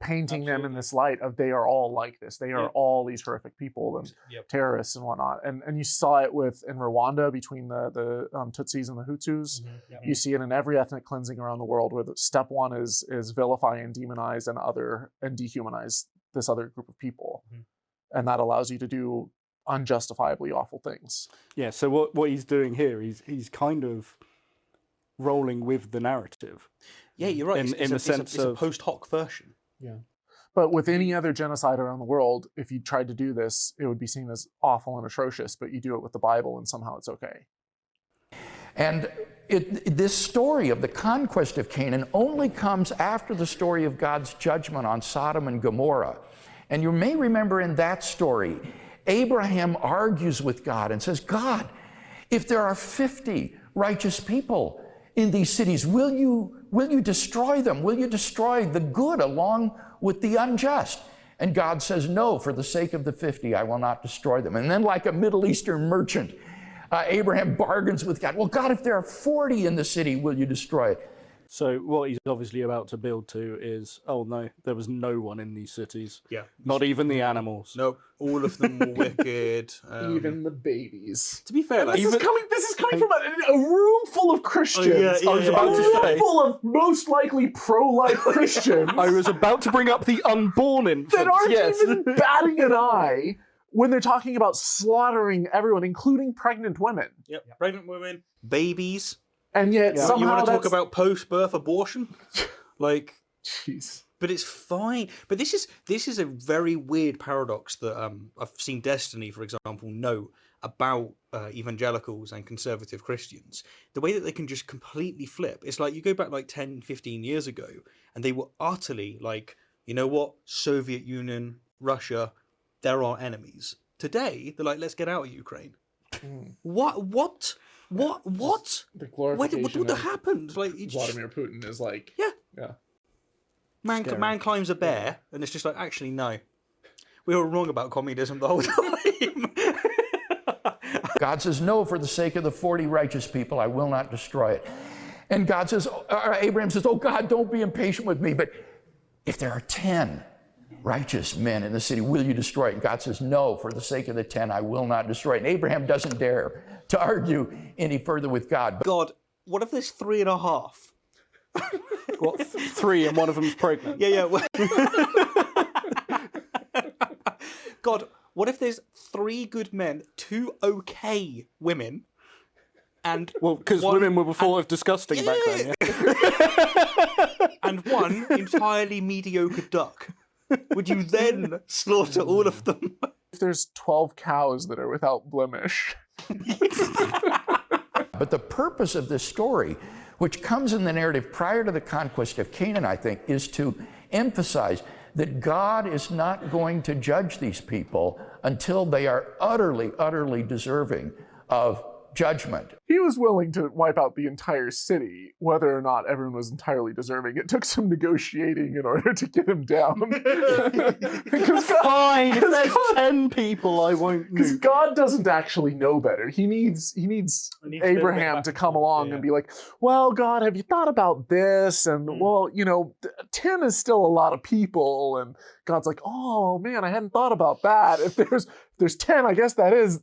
painting them in this light of they are all like this. They are all these horrific people and terrorists and whatnot. And you saw it in Rwanda between the Tutsis and the Hutus. You see it in every ethnic cleansing around the world where the step one is vilify and demonize and dehumanize this other group of people. And that allows you to do unjustifiably awful things. Yeah, so what he's doing here, he's kind of rolling with the narrative. Yeah, you're right. It's a post hoc version. But with any other genocide around the world, if you tried to do this, it would be seen as awful and atrocious, but you do it with the Bible and somehow it's okay. And this story of the conquest of Canaan only comes after the story of God's judgment on Sodom and Gomorrah. And you may remember in that story, Abraham argues with God and says, God, if there are 50 righteous people in these cities, will you destroy them? Will you destroy the good along with the unjust? And God says, no, for the sake of the 50, I will not destroy them. And then like a Middle Eastern merchant, Abraham bargains with God. Well, God, if there are 40 in the city, will you destroy it? So what he's obviously about to build to is, oh no, there was no one in these cities. Yeah. Not even the animals. Nope. All of them were wicked. Even the babies. To be fair, this is coming from a room full of Christians. I was about to say. A room full of most likely pro-life Christians. I was about to bring up the unborn infants. That aren't even batting an eye when they're talking about slaughtering everyone, including pregnant women. Yep. Pregnant women, babies. And yet somehow you want to talk about post-birth abortion? Like, jeez. But it's fine. But this is a very weird paradox that I've seen Destiny, for example, note about evangelicals and conservative Christians. The way that they can just completely flip. It's like you go back like 10, 15 years ago, and they were utterly like, you know what? Soviet Union, Russia, they're our enemies. Today, they're like, let's get out of Ukraine. What? The glorification what happened? Like Vladimir Putin is like, man climbs a bear, and it's just like, actually, no, we were wrong about communism the whole time. God says, no, for the sake of the 40 righteous people, I will not destroy it. And God says, Abraham says, oh God, don't be impatient with me, but if there are 10 righteous men in the city, will you destroy it? And God says, no, for the sake of the 10, I will not destroy it. And Abraham doesn't dare to argue any further with God. God, what if there's 3.5? What, 3 and one of them's pregnant? Yeah. God, what if there's 3 good men, 2 okay women, and Well, because women were thought of disgusting back then. Yeah? and 1 entirely mediocre duck? Would you then slaughter all of them? If there's 12 cows that are without blemish. But the purpose of this story, which comes in the narrative prior to the conquest of Canaan, I think, is to emphasize that God is not going to judge these people until they are utterly, utterly deserving of judgment. He was willing to wipe out the entire city, whether or not everyone was entirely deserving. It took some negotiating in order to get him down. Fine, if there's 10 people, I won't Because nuke. God doesn't actually know better. He needs Abraham to come along and be like, well, God, have you thought about this? And well, 10 is still a lot of people. And God's like, oh man, I hadn't thought about that. If there's 10, I guess that is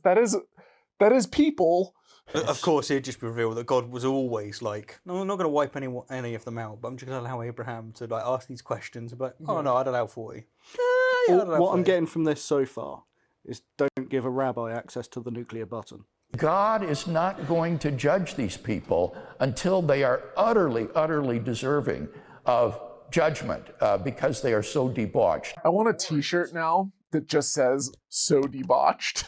people. Of course, it'd just be revealed that God was always like, no, I'm not going to wipe any of them out, but I'm just going to allow Abraham to ask these questions about, oh no, I'd allow 40. What I'm getting from this so far is don't give a rabbi access to the nuclear button. God is not going to judge these people until they are utterly, utterly deserving of judgment because they are so debauched. I want a t-shirt now that just says, so debauched.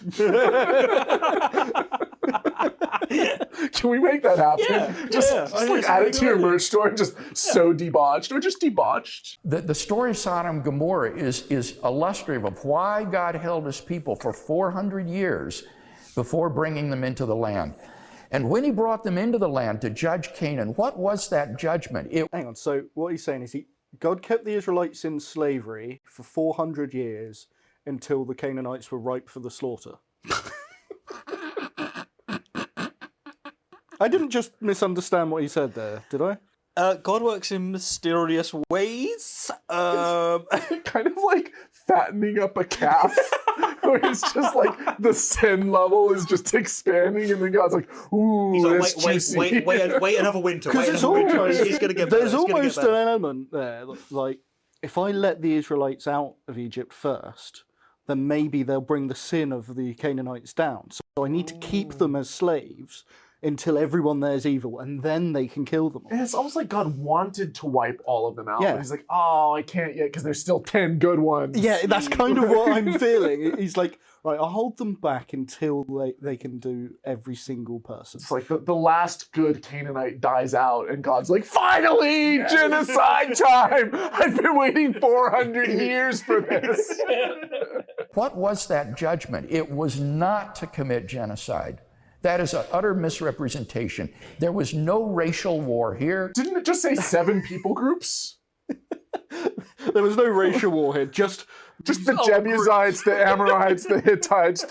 Can we make that happen? Just add it to your merch store and just so debauched or just debauched. The story of Sodom and Gomorrah is illustrative of why God held his people for 400 years before bringing them into the land. And when he brought them into the land to judge Canaan, what was that judgment? Hang on, so what he's saying is God kept the Israelites in slavery for 400 years until the Canaanites were ripe for the slaughter. I didn't just misunderstand what he said there, did I? God works in mysterious ways. Kind of like fattening up a calf. Where it's just like the sin level is just expanding, and then God's like, "Ooh, He's like, that's juicy." wait another winter. Because it's almost, He's going to get better. there's almost an element there, like, if I let the Israelites out of Egypt first, then maybe they'll bring the sin of the Canaanites down. So I need to keep them as slaves until everyone there's evil, and then they can kill them all. And it's almost like God wanted to wipe all of them out, Yeah. but he's like, "Oh, I can't yet because there's still 10 good ones." Yeah, that's kind of what I'm feeling. He's like, right, I'll hold them back until they can do every single person. It's like the last good Canaanite dies out, and God's like, "Finally, genocide time! I've been waiting 400 years for this." What was that judgment? It was not to commit genocide. That is an utter misrepresentation. There was no racial war here. Didn't it just say 7 people groups? There was no racial war here, just the Jebusites, the Amorites, the Hittites,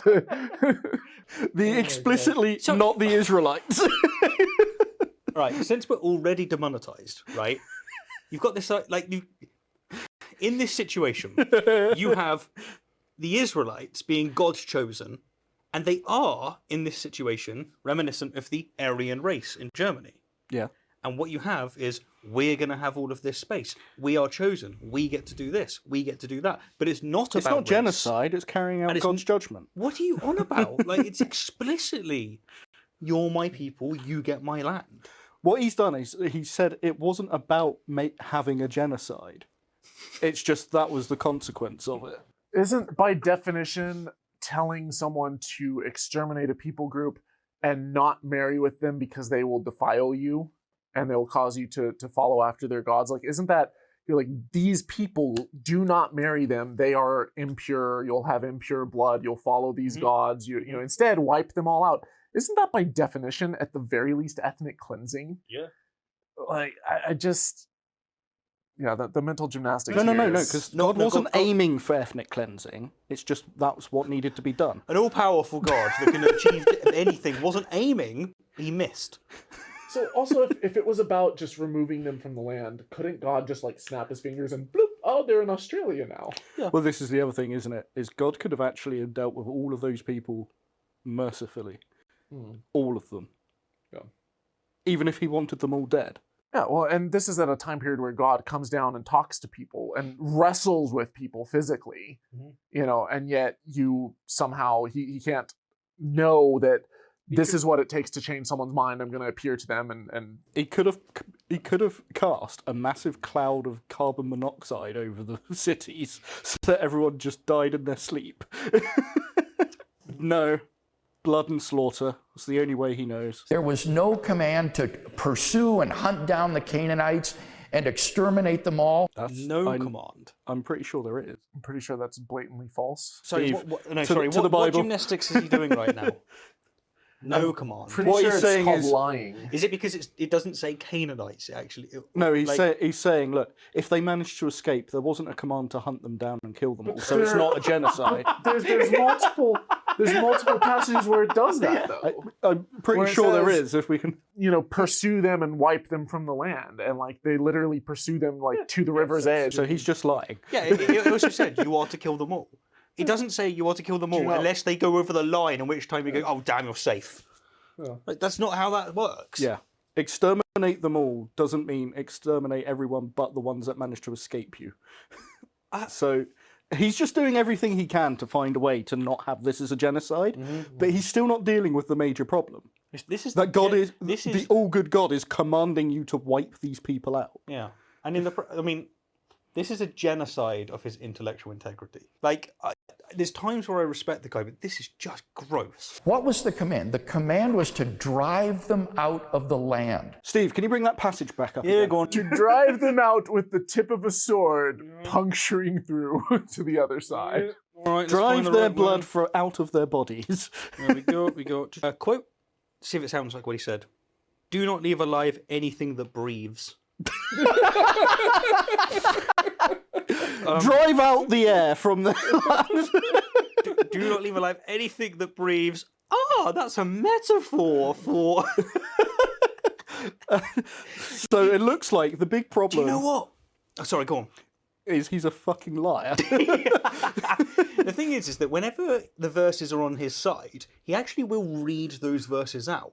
the explicitly not the Israelites. Right, since we're already demonetized, right? You've got this, in this situation, you have the Israelites being God's chosen, and they are, in this situation, reminiscent of the Aryan race in Germany. Yeah. And what you have is, we're going to have all of this space. We are chosen. We get to do this. We get to do that. But it's not about It's not race. genocide, it's carrying out God's judgment. What are you on about? It's explicitly, you're my people, you get my land. What he's done is he said it wasn't about having a genocide. It's just that was the consequence of it. Isn't by definition telling someone to exterminate a people group and not marry with them because they will defile you and they will cause you to follow after their gods? Like, isn't that, you're like, these people, do not marry them. They are impure. You'll have impure blood. You'll follow these gods. You know, instead wipe them all out. Isn't that by definition, at the very least, ethnic cleansing? Yeah. Like, I just, yeah, the mental gymnastics. No, here because is- God wasn't aiming for ethnic cleansing. It's just that was what needed to be done. An all-powerful God that can achieve anything wasn't aiming, he missed. So also, if it was about just removing them from the land, couldn't God just like snap his fingers and bloop, oh, they're in Australia now? Yeah. Well, this is the other thing, isn't it? Is God could have actually dealt with all of those people mercifully. All of them. Yeah. Even if he wanted them all dead. Yeah, well, and this is at a time period where God comes down and talks to people and wrestles with people physically, and yet you somehow, he can't know that this is what it takes to change someone's mind. I'm going to appear to them and He could have cast a massive cloud of carbon monoxide over the cities so that everyone just died in their sleep. No. Blood and slaughter. It's the only way he knows. There was no command to pursue and hunt down the Canaanites and exterminate them all. Command. I'm pretty sure there is. I'm pretty sure that's blatantly false. Sorry, Steve, what Bible. gymnastics is he doing right now? No command. Pretty What sure he's it's saying called is- lying. Is it because it doesn't say Canaanites? No, he's saying, look, if they managed to escape, there wasn't a command to hunt them down and kill them all, so it's not a genocide. There's multiple passages where it does that, though. I'm pretty Where it sure there says- is. If we can, Pursue them and wipe them from the land, and they literally pursue them to the river's edge. so he's just lying. Yeah, it also said you are to kill them all. It doesn't say you are to kill them all unless they go over the line, in which time you go, oh damn, you're safe. Yeah. That's not how that works. Yeah, exterminate them all doesn't mean exterminate everyone but the ones that manage to escape you. So he's just doing everything he can to find a way to not have this as a genocide, but he's still not dealing with the major problem. This is That God is this the all-good God is commanding you to wipe these people out. Yeah, and this is a genocide of his intellectual integrity. There's times where I respect the guy, but this is just gross. What was the command? The command was to drive them out of the land. Steve, can you bring that passage back up? Yeah, again? go on. To drive them out with the tip of a sword, puncturing through to the other side. All right, let's Drive find the their right blood one. out of their bodies. There we go. We got a quote. See if it sounds like what he said. Do not leave alive anything that breathes. Drive out the air from the land. Do not leave alive anything that breathes. Ah, that's a metaphor for. So it looks like the big Do problem you know what? Oh, sorry, go on. is he's a fucking liar. The thing is that whenever the verses are on his side, he actually will read those verses out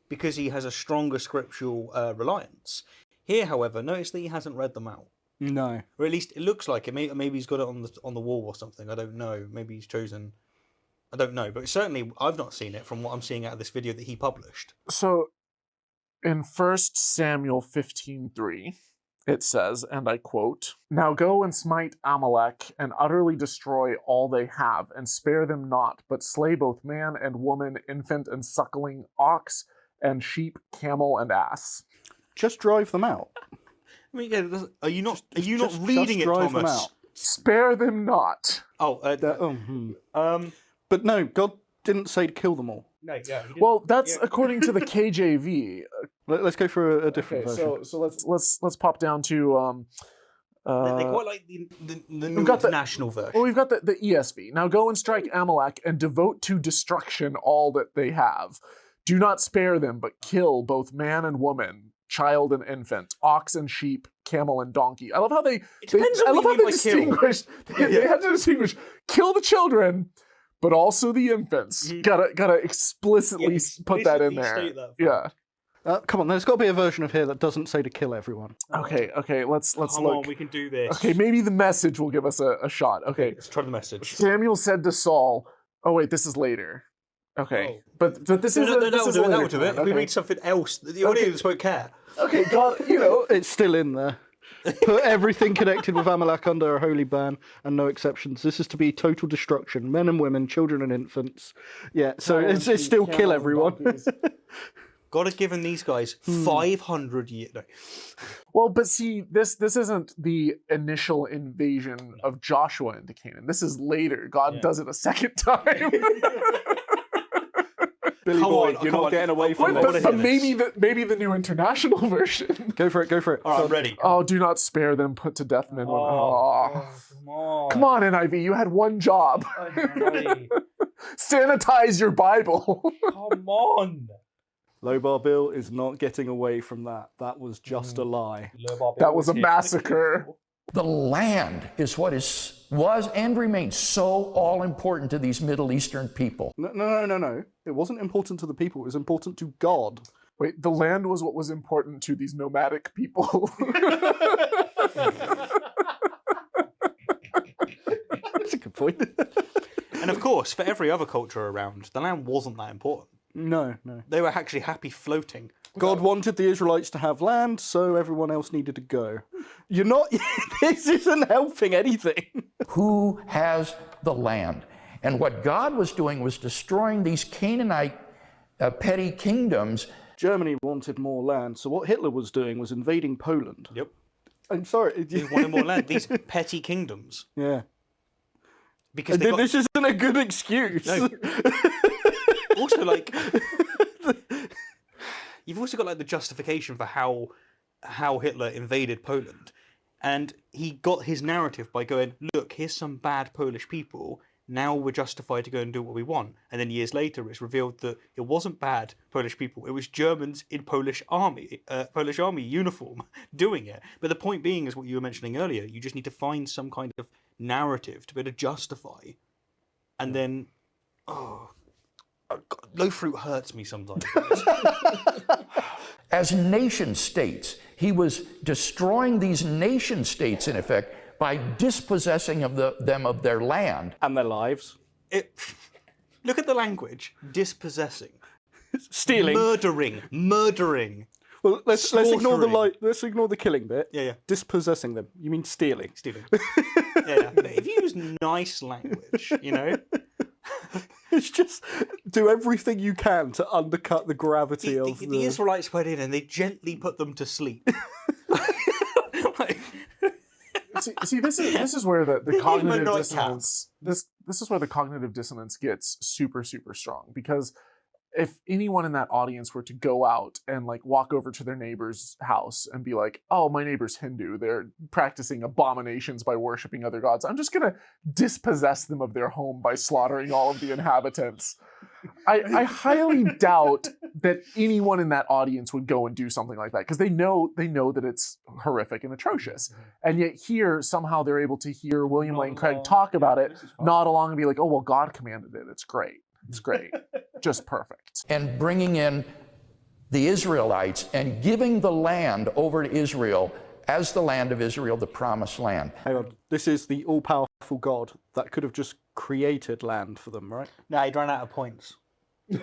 because he has a stronger scriptural reliance. Here, however, notice that he hasn't read them out. No. Or at least it looks like it. Maybe he's got it on the wall or something. I don't know. Maybe he's chosen. I don't know. But certainly, I've not seen it from what I'm seeing out of this video that he published. So, in 1 Samuel 15:3, it says, and I quote, "Now go and smite Amalek and utterly destroy all they have, and spare them not, but slay both man and woman, infant and suckling, ox and sheep, camel and ass." Just drive them out. I mean, yeah, are you not reading just it, drive them Thomas? out. Spare them not. But no, God didn't say to kill them all. No, yeah. Well, that's according to the KJV. Let's go for a different Okay, version. so let's pop down to they quite like the new got the- international version. well, we've got the ESV. Now go and strike Amalek and devote to destruction all that they have. Do not spare them, but kill both man and woman, child and infant, ox and sheep, camel and donkey. I love how they depends on I what love you how mean they by kill. distinguish. They had to distinguish. Kill the children, but also the infants. Gotta explicitly put that in there. Yeah. Come on, there's got to be a version of here that doesn't say to kill everyone. Okay. Let's Come look. on, we can do this. Okay, maybe the message will give us a shot. Okay. Let's try the message. Samuel said to Saul, "Oh wait, this is later." Okay, Oh. but this No, is that'll do it. That'll do it. If we Okay. read something else, the audience won't care. Okay, God, It's still in there. Put everything connected with Amalek under a holy ban and no exceptions. This is to be total destruction. Men and women, children and infants. Yeah, so it's still kill everyone. God has given these guys 500 years. No. Well, but see, this isn't the initial invasion of Joshua into Canaan. This is later. God does it a second time. Billy Come boy, on, you're come not on. getting away from But- this. but maybe the new international version. Go for it, go for it. All right, I'm ready. Oh, do not spare them, put to death men. Come on. Come on, NIV, you had one job. Sanitize your Bible. Come on. Low Bar Bill is not getting away from that. That was just a lie. That was a massacre. The land is what was and remains so all important to these Middle Eastern people. No. It wasn't important to the people. It was important to God. Wait, the land was what was important to these nomadic people. That's a good point. And of course, for every other culture around, the land wasn't that important. No. They were actually happy floating. God wanted the Israelites to have land, so everyone else needed to go. You're not. This isn't helping anything. Who has the land? And what God was doing was destroying these Canaanite petty kingdoms. Germany wanted more land, so what Hitler was doing was invading Poland. Yep. I'm sorry. They wanted more land. These petty kingdoms. Yeah. Because they got... This isn't a good excuse. No. Also, like, you've also got like the justification for how Hitler invaded Poland, and he got his narrative by going, "Look, here's some bad Polish people. Now we're justified to go and do what we want." And then years later, it's revealed that it wasn't bad Polish people; it was Germans in Polish army uniform doing it. But the point being is what you were mentioning earlier. You just need to find some kind of narrative to be able to justify, and then, LowFruit hurts me sometimes. As nation states, he was destroying these nation states, in effect, by dispossessing them of their land. And their lives. Look at the language. Dispossessing. Stealing. Murdering. Well, let's ignore let's ignore the killing bit. Yeah. Dispossessing them. You mean stealing? Stealing. Yeah. But if you use nice language, you know. It's just do everything you can to undercut the gravity of the Israelites went in and they gently put them to sleep. See, this is where the cognitive dissonance. This is where the cognitive dissonance gets super, super strong, because if anyone in that audience were to go out and like walk over to their neighbor's house and be like, "Oh, my neighbor's Hindu, they're practicing abominations by worshiping other gods, I'm just gonna dispossess them of their home by slaughtering all of the inhabitants," I highly doubt that anyone in that audience would go and do something like that, because they know that it's horrific and atrocious. And yet here, somehow they're able to hear William Lane Craig talk about it, nod along and be like, "Oh, well, God commanded it. It's great. It's great. Just perfect." And bringing in the Israelites and giving the land over to Israel as the land of Israel, the promised land. Hang on. This is the all-powerful God that could have just created land for them, right? No, he'd run out of points.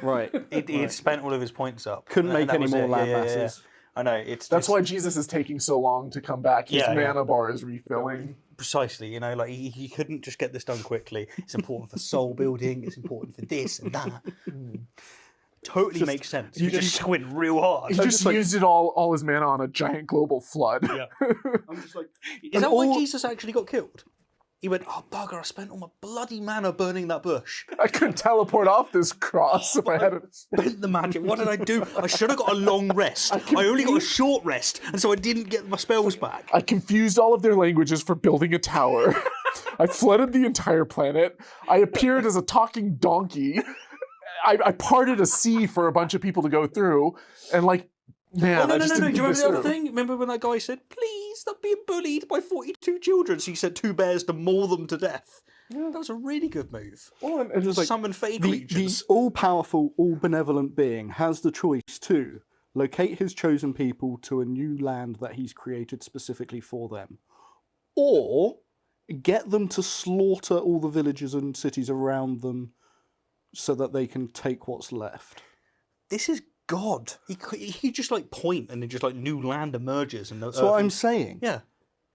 Right. He'd spent all of his points up. Couldn't make any more land masses. Yeah. I know. That's why Jesus is taking so long to come back. His mana bar is refilling. Precisely, you know, like he couldn't just get this done quickly. It's important for soul building. It's important for this and that. Totally makes sense. You just squint real hard. He just used it all his mana on a giant global flood. Yeah. I'm just like, is that why Jesus actually got killed? He went, "Oh bugger! I spent all my bloody mana burning that bush. I could teleport off this cross if I had it." Spent the magic. What did I do? I should have got a long rest. I only got a short rest, and so I didn't get my spells back. I confused all of their languages for building a tower. I flooded the entire planet. I appeared as a talking donkey. I parted a sea for a bunch of people to go through, and like, man, no. I Do just you didn't remember think the this other through. thing? Remember when that guy said, "Please stop being bullied by 42 children"? So he sent 2 bears to maul them to death. That was a really good move. Well, and just like Summon fake the creatures. all-powerful, all-benevolent being has the choice to locate his chosen people to a new land that he's created specifically for them, or get them to slaughter all the villages and cities around them so that they can take what's left. This is God. He just like point and then just like new land emerges. And That's what I'm saying. Yeah.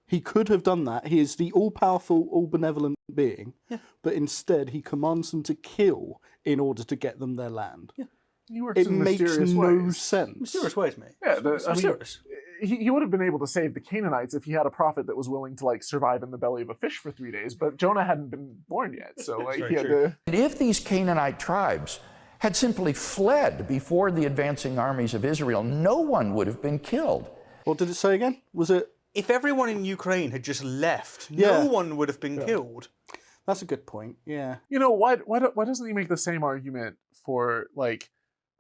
He could have done that. He is the all-powerful, all-benevolent being, but instead he commands them to kill in order to get them their land. Yeah. He works It in makes mysterious no ways. sense. Mysterious ways, mate. Yeah, Mysterious. He would have been able to save the Canaanites if he had a prophet that was willing to like survive in the belly of a fish for 3 days, but Jonah hadn't been born yet, so like he had to. And if these Canaanite tribes had simply fled before the advancing armies of Israel, no one would have been killed. What did it say again? Was it? If everyone in Ukraine had just left, Yeah. no one would have been killed. That's a good point. Yeah. You know, why doesn't he make the same argument for like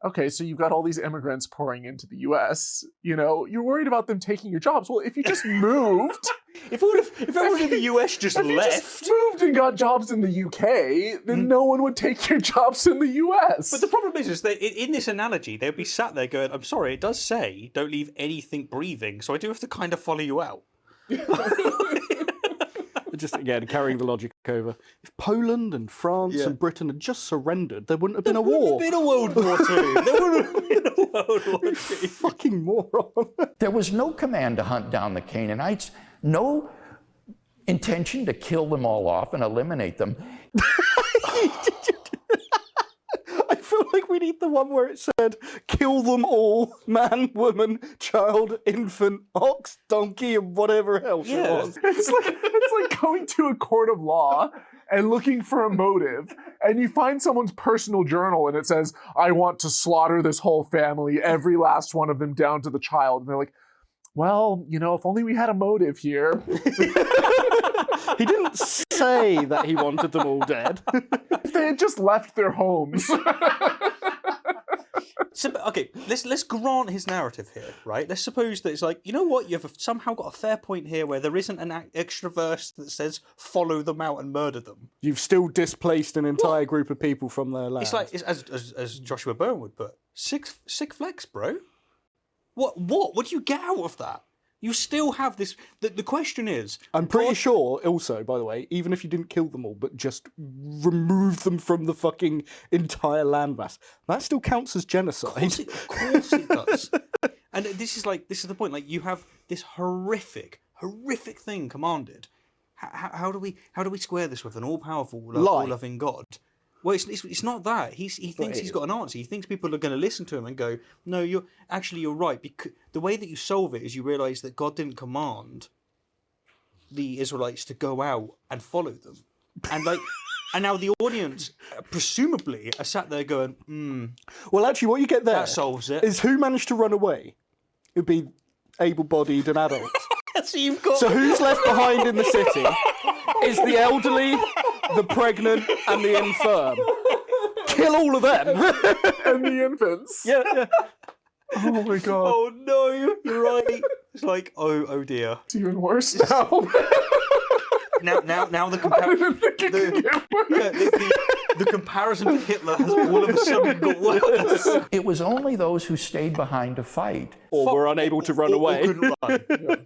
okay, so you've got all these immigrants pouring into the US, you're worried about them taking your jobs. Well, if you just moved, if everyone in the US just if you left, just moved and got jobs in the UK, then no one would take your jobs in the US. but the problem is that in this analogy, they'd be sat there going, "I'm sorry, it does say don't leave anything breathing, so I do have to kind of follow you out." Just again carrying the logic over. If Poland and France and Britain had just surrendered, there wouldn't have been a war. There wouldn't have been a World War II. There wouldn't have been a World War II. Fucking moron. There was no command to hunt down the Canaanites, no intention to kill them all off and eliminate them. I feel like we need the one where it said, kill them all, man, woman, child, infant, ox, donkey, and whatever else it was. It's like going to a court of law and looking for a motive, and you find someone's personal journal and it says, I want to slaughter this whole family, every last one of them down to the child. And they're like, well, if only we had a motive here. He didn't say that he wanted them all dead. If they had just left their homes. So, okay, let's grant his narrative here, right? Let's suppose that it's like, you know what, you've somehow got a fair point here where there isn't an extra verse that says follow them out and murder them. You've still displaced an entire group of people from their land. It's like, as Joshua Byrne would put, sick flex, bro. What do you get out of that? You still have this. The question is, I'm pretty sure, also, by the way, even if you didn't kill them all, but just remove them from the fucking entire landmass, that still counts as genocide. Of course it does. And this is the point. Like, you have this horrific thing commanded. How do we square this with an all-powerful, all-loving God? Well, it's not that. He thinks he's got an answer. He thinks people are going to listen to him and go, no, you're right. Because the way that you solve it is you realise that God didn't command the Israelites to go out and follow them. And and now the audience, presumably, are sat there going, Well, actually, what you get there that solves it. is who managed to run away. It would be able-bodied and adults. So who's left behind in the city is the elderly, the pregnant, and the infirm. Kill all of them. And the infants. Yeah. Oh my god. Oh no, you're right. It's like, oh dear. It's even worse now. Now the comparison to Hitler has all of a sudden got worse. It was only those who stayed behind to fight. Or were unable to run away. Or couldn't run.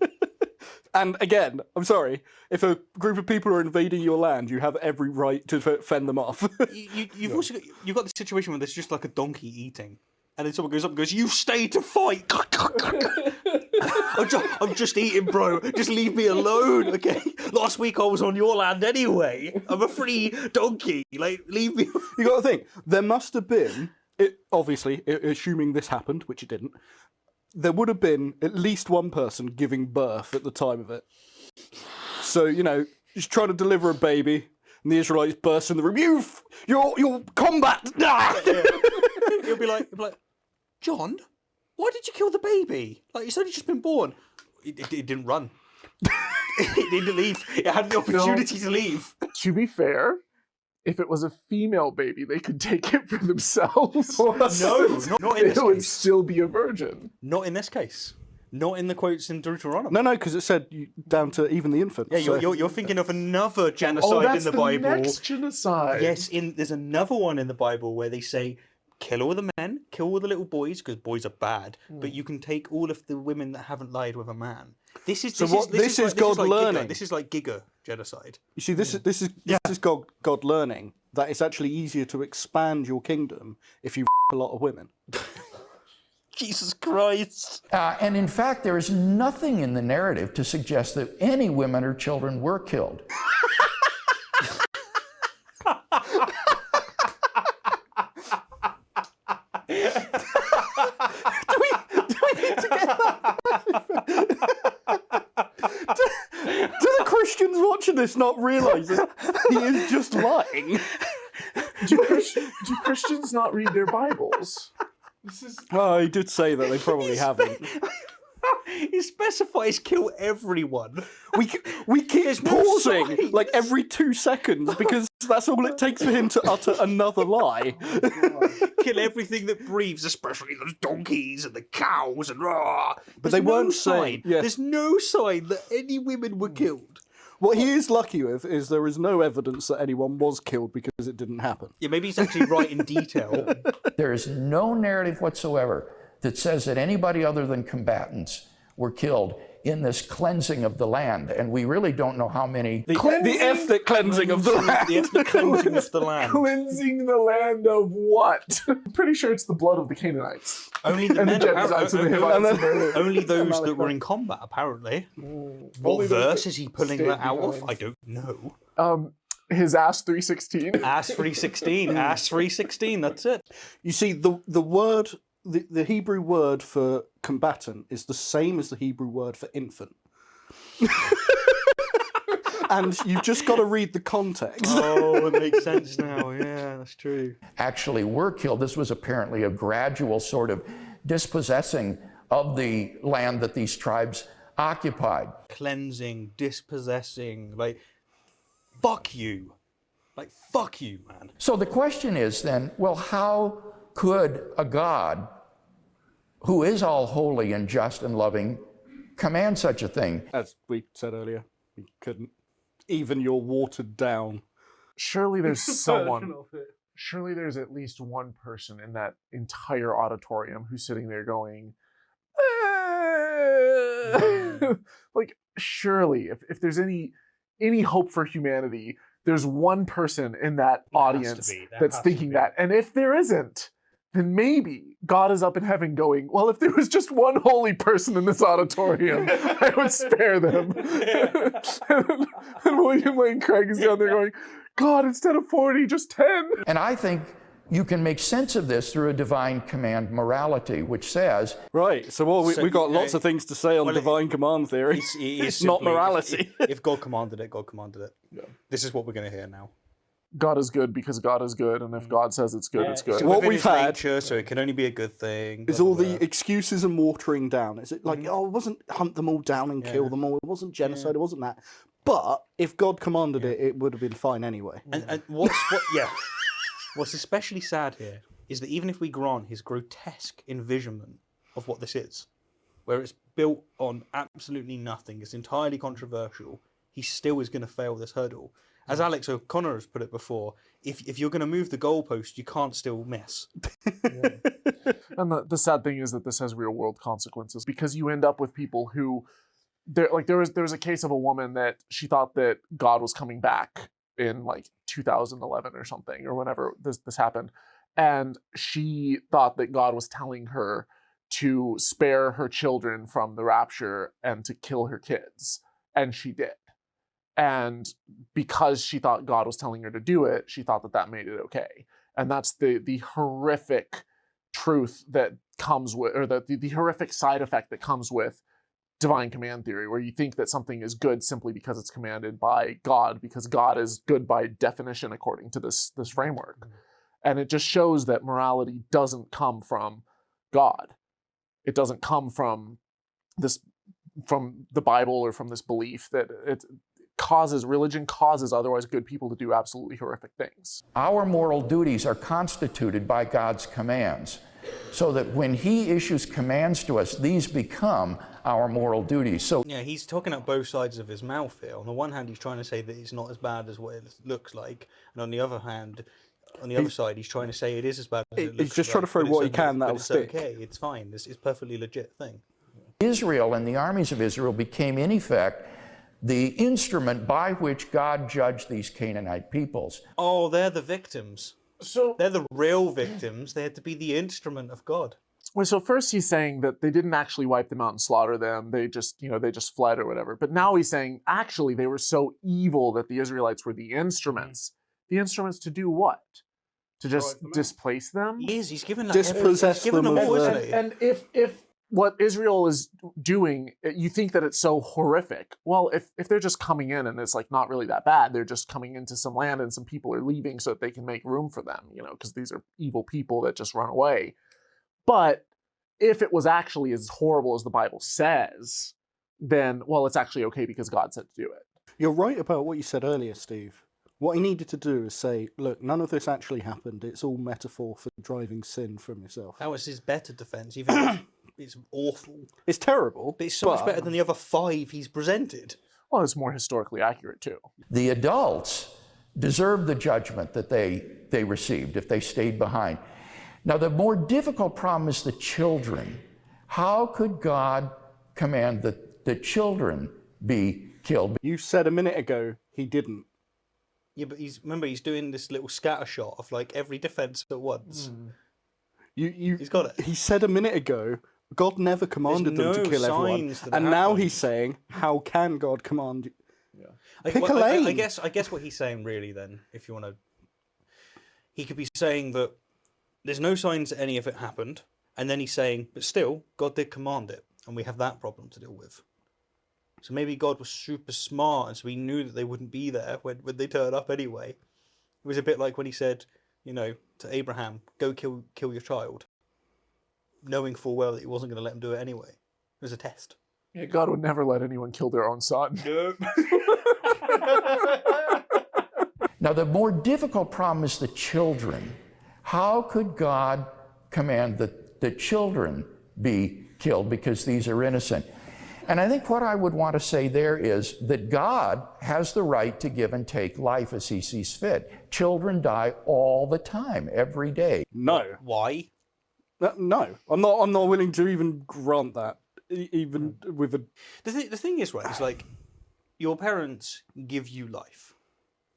And again, I'm sorry, if a group of people are invading your land, you have every right to fend them off. You've also got the situation where there's just like a donkey eating, and then someone goes up and goes, "You stay to fight." I'm just eating, bro. Just leave me alone, okay? Last week I was on your land anyway. I'm a free donkey. Like, leave me. You got to think, there must have been, obviously, assuming this happened, which it didn't, there would have been at least one person giving birth at the time of it. So, just trying to deliver a baby, and the Israelites burst in the room. Your combat! He'll be like, John, why did you kill the baby? Like, it's only just been born. It didn't run. It didn't leave. It had the opportunity to leave. To be fair, if it was a female baby, they could take it for themselves. No, not in this It would case. still be a virgin. Not in this case. Not in the quotes in Deuteronomy. No, because it said down to even the infant. Yeah, you're thinking of another genocide in the Bible. Next genocide. Yes, there's another one in the Bible where they say, kill all the men, kill all the little boys, because boys are bad, but you can take all of the women that haven't lied with a man. This is God learning. This is like Giga genocide. You see, this is God learning that it's actually easier to expand your kingdom if you a lot of women. Jesus Christ. And in fact, there is nothing in the narrative to suggest that any women or children were killed. Do the Christians watching this not realise that he is just lying? Do Christians not read their Bibles? Oh, he did say that they probably haven't. It specifies kill everyone. We keep There's no pausing signs. like every 2 seconds because that's all it takes for him to utter another lie. Kill everything that breathes, especially those donkeys and the cows and rah. But they There's no weren't sign. saying- yeah. There's no sign that any women were killed. What he is lucky with is there is no evidence that anyone was killed because it didn't happen. Yeah, maybe he's actually right in detail. There is no narrative whatsoever that says that anybody other than combatants were killed in this cleansing of the land. And we really don't know how many. The ethnic cleansing of the land. The ethnic cleansing of the land. Cleansing the land of what? I'm pretty sure it's the blood of the Canaanites. Only the And men, the Jebusites and the Hivites and the- only those that were in combat, apparently. Only What those verse that is he pulling stayed that out of? behind. I don't know. His ass 316. Ass 316. Ass 316, that's it. You see, the word, the Hebrew word for combatant is the same as the Hebrew word for infant. And you've just got to read the context. Oh, it makes sense now. Yeah, that's true. Actually were killed. This was apparently a gradual sort of dispossessing of the land that these tribes occupied. Cleansing, dispossessing, like, fuck you. Like, fuck you, man. So the question is then, well, how could a God who is all holy and just and loving command such a thing? As we said earlier, we couldn't. Even your watered down. Surely there's someone. Surely there's at least one person in that entire auditorium who's sitting there going, like, surely, if there's any hope for humanity, there's one person in that audience that's thinking that. And if there isn't, then maybe God is up in heaven going, well, if there was just one holy person in this auditorium, I would spare them. And William Lane Craig is down there going, God, instead of 40, just 10. And I think you can make sense of this through a divine command morality, which says, Right, so we've got lots of things to say on divine command theory. It's not simply, morality. If God commanded it, God commanded it. Yeah. This is what we're going to hear now. God is good because God is good, and if God says it's good, it's good. It's What within we've his had nature, so it can only be a good thing. is blah, all blah, the blah. excuses and watering down. Is it like, oh, it wasn't hunt them all down and kill them all. It wasn't genocide. It wasn't that. But if God commanded it, it would have been fine anyway. And what's especially sad here is that even if we grant his grotesque envisionment of what this is, where it's built on absolutely nothing, it's entirely controversial, he still is going to fail this hurdle. As Alex O'Connor has put it before, if you're going to move the goalpost, you can't still miss. And the sad thing is that this has real world consequences because you end up with people who, there was a case of a woman that she thought that God was coming back in like 2011 or something, or whenever this happened, and she thought that God was telling her to spare her children from the rapture and to kill her kids, and she did. And because she thought God was telling her to do it, she thought that made it okay. And that's the horrific truth that comes with, or the horrific side effect that comes with divine command theory, where you think that something is good simply because it's commanded by God, because God is good by definition according to this framework. And it just shows that morality doesn't come from God. It doesn't come from the Bible or from this belief that religion causes otherwise good people to do absolutely horrific things. our moral duties are constituted by God's commands, so that when he issues commands to us, these become our moral duties. So Yeah, he's talking out both sides of his mouth here. On the one hand, he's trying to say that it's not as bad as what it looks like, and on the other hand, on the other side, he's trying to say it is as bad as it looks He's just like, trying to throw but what he it's can but that'll it's stick. okay, it's fine, this is a perfectly legit thing. Israel and the armies of Israel became, in effect, the instrument by which God judged these Canaanite peoples. Oh, they're the victims. So They're the real victims. They had to be the instrument of God. So first he's saying that they didn't actually wipe them out and slaughter them. They just fled or whatever. But now he's saying actually they were so evil that the Israelites were the instruments. The instruments to do what? To just displace them? He is. He's given like Dispossess he's given them of all, their- isn't he? And if what Israel is doing, you think that it's so horrific. Well, if they're just coming in and it's like not really that bad, they're just coming into some land and some people are leaving so that they can make room for them, because these are evil people that just run away. But if it was actually as horrible as the Bible says, then, well, it's actually okay because God said to do it. You're right about what you said earlier, Steve. What he needed to do is say, look, none of this actually happened. It's all metaphor for driving sin from yourself. That was his better defence, even though it's awful. It's terrible. But it's so much better than the other 5 he's presented. Well, it's more historically accurate, too. The adults deserved the judgment that they received if they stayed behind. Now, the more difficult problem is the children. How could God command that the children be killed? You said a minute ago he didn't. Yeah, but remember he's doing this little scatter shot of like every defence at once. He's got it. He said a minute ago, God never commanded them to kill everyone. And now he's saying, how can God command you? Yeah. Pick a lane. I guess what he's saying really then, if you want to, he could be saying that there's no signs that any of it happened, and then he's saying, but still, God did command it, and we have that problem to deal with. So maybe God was super smart, and so he knew that they wouldn't be there when they turned up anyway. It was a bit like when he said, to Abraham, go kill your child, knowing full well that he wasn't going to let him do it anyway. It was a test. Yeah, God would never let anyone kill their own son. No. Now, the more difficult problem is the children. How could God command that the children be killed because these are innocent? And I think what I would want to say there is that God has the right to give and take life as he sees fit. Children die all the time, every day. No. Why? No. I'm not willing to even grant that. Even with a... The thing is, right, it's like your parents give you life,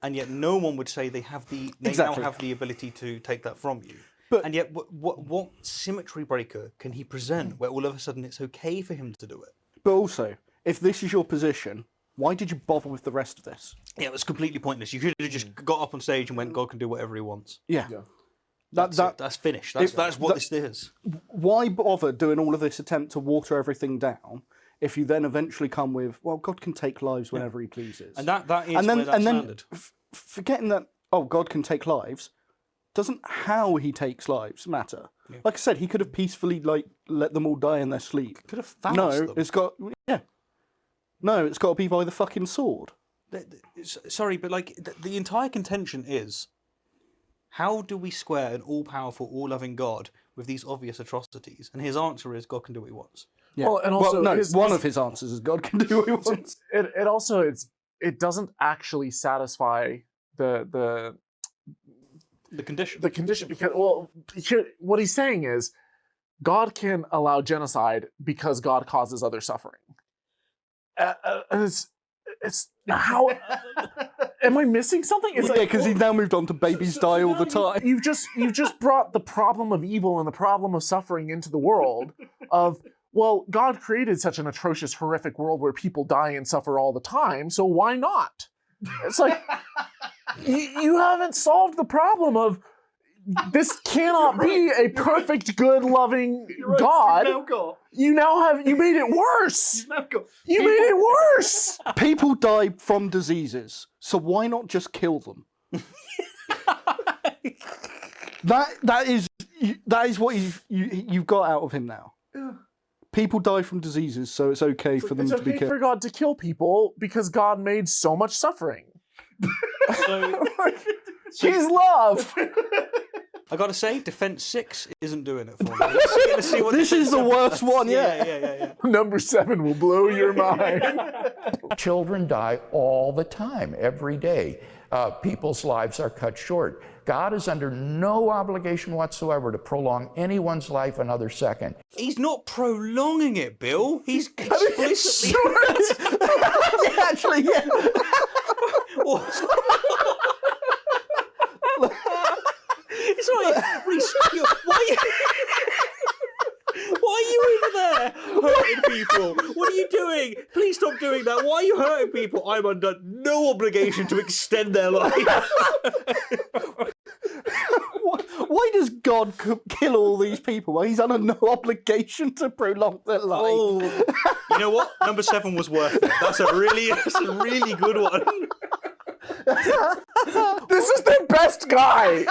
and yet no one would say they now have the ability to take that from you. But, and yet what symmetry breaker can he present where all of a sudden it's okay for him to do it? But also, if this is your position, why did you bother with the rest of this? Yeah, it was completely pointless. You could have just got up on stage and went, God can do whatever he wants. Yeah. That's finished. That's what this is. Why bother doing all of this attempt to water everything down if you then eventually come with, well, God can take lives whenever he pleases. And that is where that's landed. Forgetting that, God can take lives, doesn't how he takes lives matter? Yeah. Like I said, he could have peacefully let them all die in their sleep. Could have found them. It's got to be by the fucking sword. Sorry, but the entire contention is, how do we square an all-powerful, all-loving God with these obvious atrocities? And his answer is, God can do what he wants. Yeah. Well, and also one of his answers is God can do what he wants. It doesn't actually satisfy the condition. The condition, because what he's saying is, God can allow genocide because God causes other suffering. It's how am I missing something? It's because he's now moved on to babies die all the time. You've just brought the problem of evil and the problem of suffering into the world. Well, God created such an atrocious, horrific world where people die and suffer all the time, so why not? It's like you haven't solved the problem of this cannot be a perfect, good, loving God. You made it worse. You made it worse. People die from diseases, so why not just kill them? that is what you've got out of him now. People die from diseases, so it's okay for them to be killed. It's okay for God to kill people because God made so much suffering. He's love. I gotta say, Defense 6 isn't doing it for me. Let's see what this is the worst one yet. Yeah. Number 7 will blow your mind. Children die all the time, every day. People's lives are cut short. God is under no obligation whatsoever to prolong anyone's life another second. He's not prolonging it, Bill. He's explicitly... Actually, yeah. It's like, why are you over there hurting people? What are you doing? Please stop doing that. Why are you hurting people? I'm under no obligation to extend their life. Why does God kill all these people? Well, he's under no obligation to prolong their life. Oh, you know what? Number 7 was worth it. That's a really good one. This is their best guy.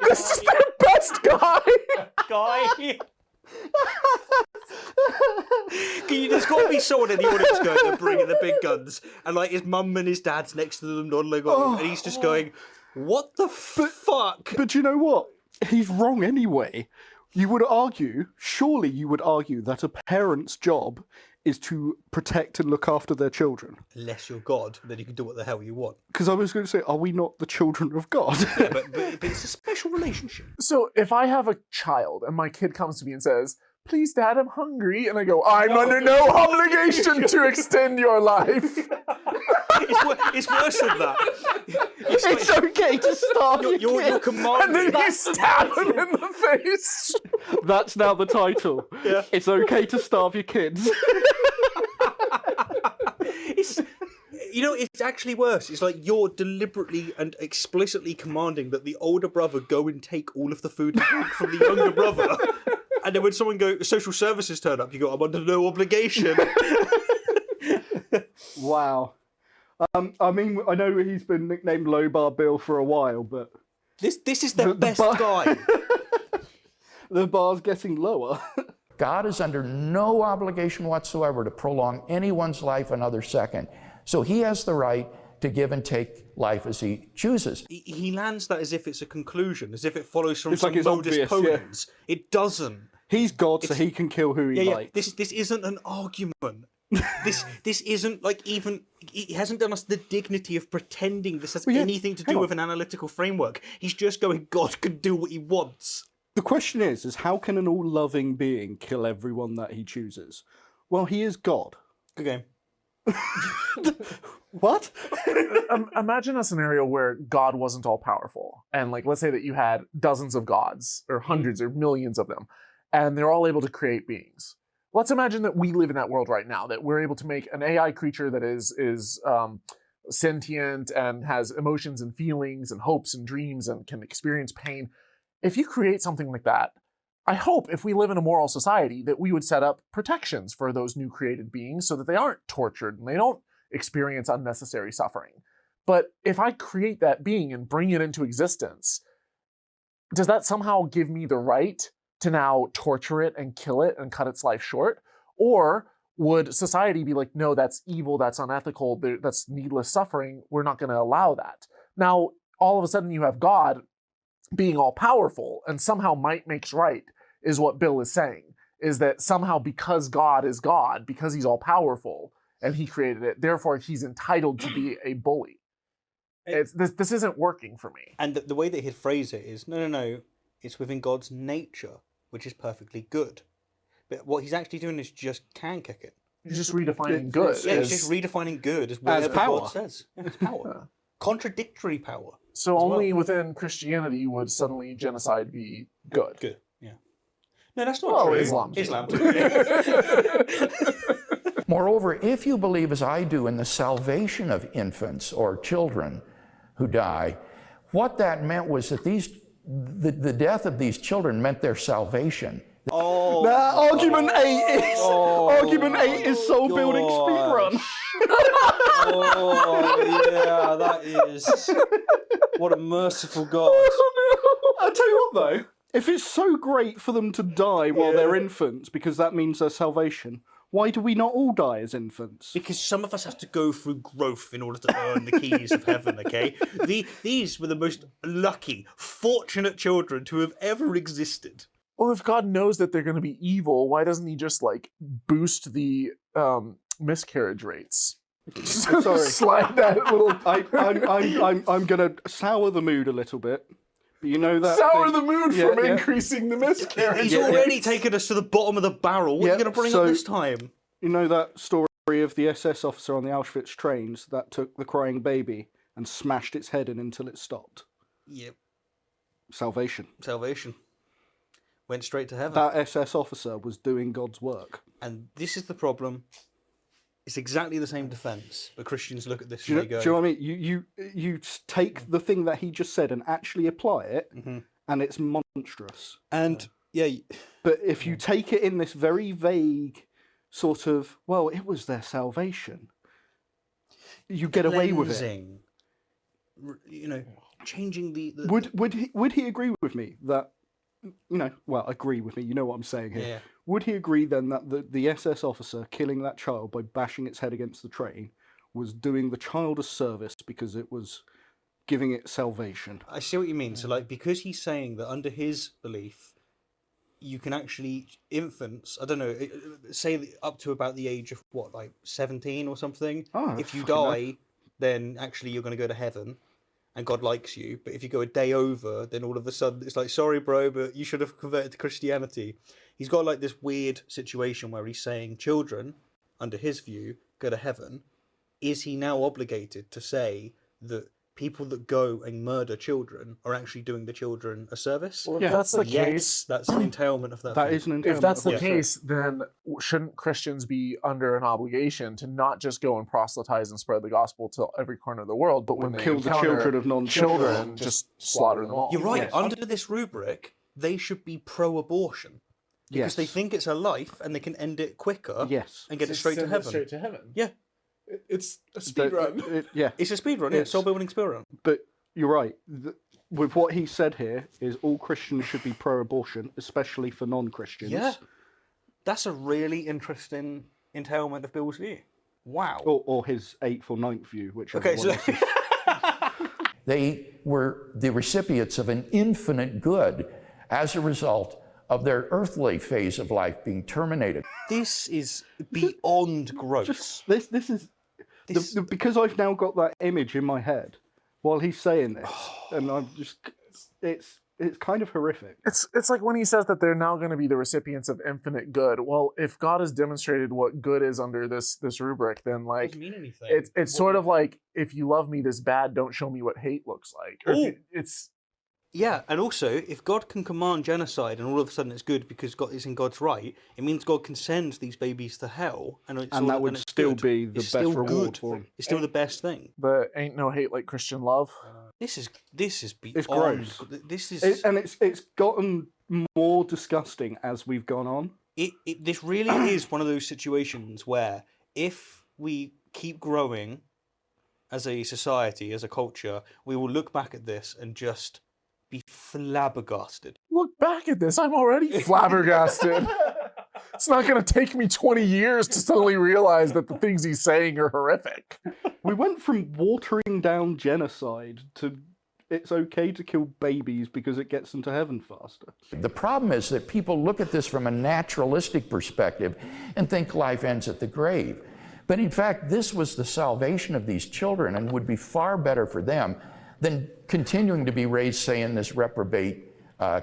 This is their best guy. There's got to be someone in the audience going, they're bringing the big guns, and like his mum and his dad's next to them nodding on, and he's just going, what the fuck? But you know what? He's wrong anyway. Surely you would argue that a parent's job is to protect and look after their children. Unless you're God, then you can do what the hell you want. Because I was going to say, are we not the children of God? Yeah, but it's a special relationship. So if I have a child and my kid comes to me and says, please, Dad, I'm hungry. And I go, I'm under no obligation to extend your life. It's worse than that. It's okay to starve your You're commanding. And then you stab him in the face. That's now the title. Yeah. It's okay to starve your kids. It's actually worse. It's like you're deliberately and explicitly commanding that the older brother go and take all of the food and drink from the younger brother. And then when social services turn up, you go, I'm under no obligation. Wow. I mean, I know he's been nicknamed Low Bar Bill for a while, but... This is the best guy. The bar's getting lower. God is under no obligation whatsoever to prolong anyone's life another second. So he has the right to give and take life as he chooses. He lands that as if it's a conclusion, as if it follows from It's some like it's modus obvious, ponens. It doesn't. He's God, so he can kill who he likes. This isn't an argument. This isn't like even he hasn't done us the dignity of pretending this has anything to do with an analytical framework. He's just going, God can do what he wants. The question is how can an all-loving being kill everyone that he chooses? Well, he is God. Good game. What? Imagine a scenario where God wasn't all powerful. And like, let's say that you had dozens of gods or hundreds or millions of them, and they're all able to create beings. Let's imagine that we live in that world right now, that we're able to make an AI creature that is sentient and has emotions and feelings and hopes and dreams and can experience pain. If you create something like that, I hope if we live in a moral society that we would set up protections for those new created beings so that they aren't tortured and they don't experience unnecessary suffering. But if I create that being and bring it into existence, does that somehow give me the right to now torture it and kill it and cut its life short? Or would society be like, no, that's evil, that's unethical, that's needless suffering, we're not going to allow that? Now, all of a sudden you have God being all powerful, and somehow might makes right is what Bill is saying, is that somehow because God is God, because he's all powerful and he created it, therefore he's entitled to be a bully. This isn't working for me. And the way that he'd phrase it is, no, it's within God's nature, which is perfectly good. But what he's actually doing is just can kick it. He's just redefining good. Yeah, he's just redefining good as whatever power. God says. Yeah, it's power. Contradictory power. So only within Christianity would suddenly genocide be good. Good, yeah. No, that's not true. Islam. Islam. Moreover, if you believe as I do in the salvation of infants or children who die, what that meant was that the death of these children meant their salvation. Oh, argument 8 is soul building speedrun. Oh, yeah, that is. What a merciful God. I'll tell you what though, if it's so great for them to die while they're infants because that means their salvation, why do we not all die as infants? Because some of us have to go through growth in order to earn the keys of heaven, okay? These were the most lucky, fortunate children to have ever existed. Well, if God knows that they're going to be evil, why doesn't he just like boost the miscarriage rates? Sorry. Slide that little. I'm gonna sour the mood a little bit. But you know that Sour thing- the mood Yeah, from yeah. increasing the miscarriage. He's already taken us to the bottom of the barrel. What are you going to bring up this time? You know that story of the SS officer on the Auschwitz trains that took the crying baby and smashed its head in until it stopped? Yep. Salvation. Salvation. Went straight to heaven. That SS officer was doing God's work. And this is the problem. It's exactly the same defence, but Christians look at this Do you, and know, they do go, you know what I mean? You take the thing that he just said and actually apply it, and it's monstrous. and yeah, But if you take it in this very vague sort of, well, it was their salvation, you get away with it. cleansing, you know, changing the Would he agree with me that, you know, well, agree with me, you know what I'm saying here. Yeah. would he agree then that the SS officer killing that child by bashing its head against the train was doing the child a service because it was giving it salvation? I see what you mean. So, like, because he's saying that under his belief, you can actually infants. I don't know. Say up to about the age of what, like 17 or something. Oh, if you fucking die, then actually you're going to go to heaven, and God likes you. But if you go a day over, then all of a sudden it's like, sorry, bro, but you should have converted to Christianity. He's got like this weird situation where he's saying children, under his view, go to heaven. Is he now obligated to say that people that go and murder children are actually doing the children a service? Well, if that's the case, that's an entailment of that. That faith. is an entailment. if that's the of case, then shouldn't Christians be under an obligation to not just go and proselytize and spread the gospel to every corner of the world, but when they kill the encounter children of non-children, children, just slaughter them all? You're right. Yes. Under this rubric, they should be pro-abortion because Yes. they think it's a life and they can end it quicker Yes. and get it straight to heaven. Straight to heaven. Yeah. It's a speed run. Yeah. It's a speed run. Yeah, It's- soul building speed run. But you're right. With what he said here, is all Christians should be pro-abortion, especially for non-Christians. Yeah. That's a really interesting entailment of Bill's view. Wow. Or his 8th or 9th view, whichever Okay, one so this is. They were the recipients of an infinite good as a result of their earthly phase of life being terminated. this is beyond gross. Just this is This- because I've now got that image in my head while he's saying this, and I'm just it's kind of horrific. It's like when he says that they're now going to be the recipients of infinite good. Well, if God has demonstrated what good is under this rubric, then like doesn't mean anything. it's sort of like, if you love me this bad, don't show me what hate looks like. Or if Ooh. it's Yeah, and also, if God can command genocide and all of a sudden it's good because God is in God's right, it means God can send these babies to hell, and And that would it's still good. be the It's best still reward good. for him. It's still the best thing. the ain't no hate like Christian love. This is beyond. It's gross. This is And it's gotten more disgusting as we've gone on. this really is one of those situations where if we keep growing as a society, as a culture, we will look back at this and just be flabbergasted. Look back at this, I'm already flabbergasted. It's not going to take me 20 years to suddenly realize that the things he's saying are horrific. We went from watering down genocide to it's okay to kill babies because it gets them to heaven faster. The problem is that people look at this from a naturalistic perspective and think life ends at the grave. But in fact, this was the salvation of these children and would be far better for them than continuing to be raised, say, in this reprobate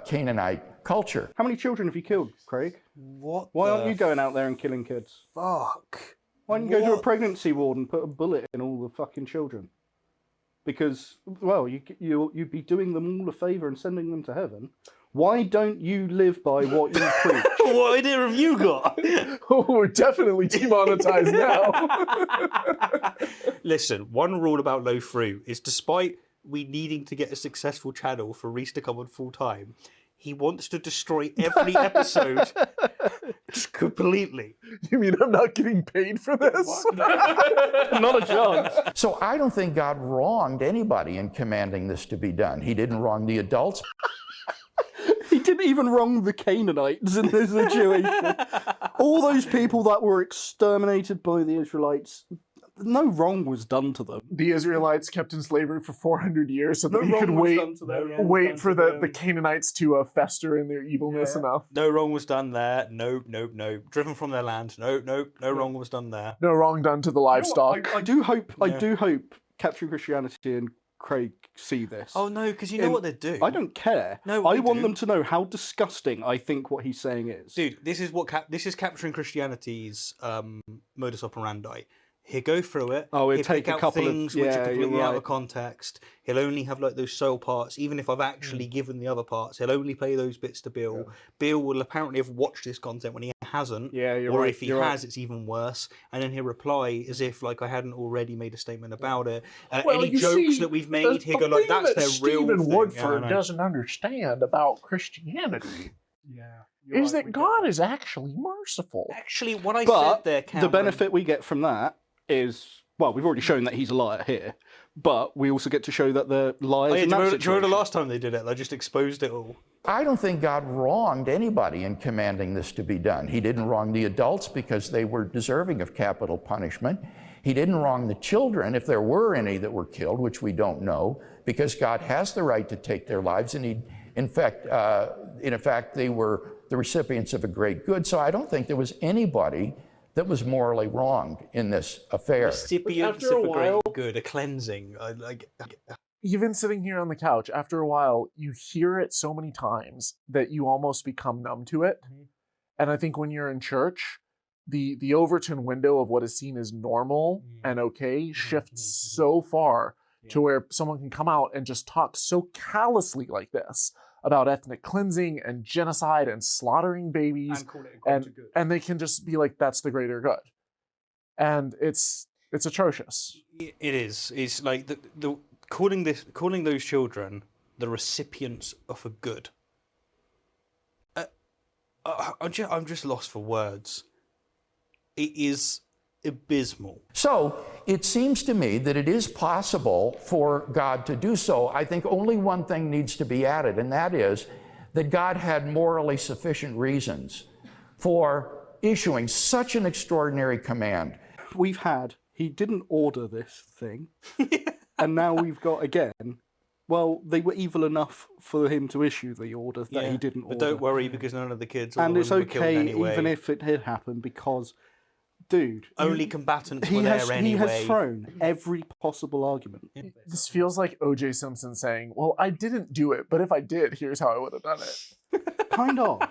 Canaanite culture. How many children have you killed, Craig? What? Why aren't the you going out there and killing kids? fuck? Why don't you go to a What? pregnancy ward and put a bullet in all the fucking children? Because, well, you'd be doing them all a favour and sending them to heaven. Why don't you live by what you preach? What idea have you got? Oh, we're definitely demonetized now. Listen, one rule about LowFruit is despite we needing to get a successful channel for Reese to come on full time, he wants to destroy every episode just completely. You mean I'm not getting paid for this? Not a chance. So I don't think God wronged anybody in commanding this to be done. He didn't wrong the adults. He didn't even wrong the Canaanites in this situation. All those people that were exterminated by the Israelites, no wrong was done to them. The Israelites kept in slavery for 400 years so that No he could wrong was wait, done to them. wait for the Canaanites to fester in their evilness enough. No wrong was done there. No. Driven from their land. No wrong was done there. No wrong done to the livestock. I do hope Capturing Christianity and Craig see this. Oh no, because you know what they do. I don't care. No, I we want do. them to know how disgusting I think what he's saying is. Dude, this is this is Capturing Christianity's modus operandi. He'll go through it. Oh, it'd he'll take pick a out couple of- things which yeah, are you're completely out right. of context. He'll only have like those soul parts. Even if I've actually given the other parts, he'll only play those bits to Bill. Bill will apparently have watched this content when he hasn't. Yeah, you're or right, if he you're right. has, it's even worse. And then he'll reply as if like I hadn't already made a statement about it. Well, Any you jokes see, that we've made, he'll go like, the thing "That's that their real Stephen thing." Woodford Yeah, I know. doesn't understand about Christianity is that God is actually merciful. Actually, what I But said there, the Cameron, benefit we get from that is, well, we've already shown that he's a liar here, but we also get to show that they're liars. Oh, yeah, in do that you remember the situation. last time they did it? They just exposed it all. I don't think God wronged anybody in commanding this to be done. He didn't wrong the adults because they were deserving of capital punishment. He didn't wrong the children, if there were any that were killed, which we don't know, because God has the right to take their lives, and in fact, they were the recipients of a great good. So I don't think there was anybody that was morally wronged in this affair. Recipients After a of a while- great good, a cleansing. Even sitting here on the couch, after a while, you hear it so many times that you almost become numb to it. And I think when you're in church, the Overton window of what is seen as normal and okay shifts so far to where someone can come out and just talk so callously like this about ethnic cleansing and genocide and slaughtering babies, And call it a greater good. and they can just be like, that's the greater good. And it's atrocious. It is. It's like the calling those children the recipients of a good. I'm just lost for words. It is abysmal. So it seems to me that it is possible for God to do so. I think only one thing needs to be added, and that is that God had morally sufficient reasons for issuing such an extraordinary command. He didn't order this thing, and now we've got again. Well, they were evil enough for him to issue the order that he didn't order. But don't worry, because none of the kids And it's were killed okay anyway. even if it had happened, because, dude, Only combatants were he there has anyway. thrown every possible argument. This feels like O.J. Simpson saying, well, I didn't do it, but if I did, here's how I would have done it. Kind of.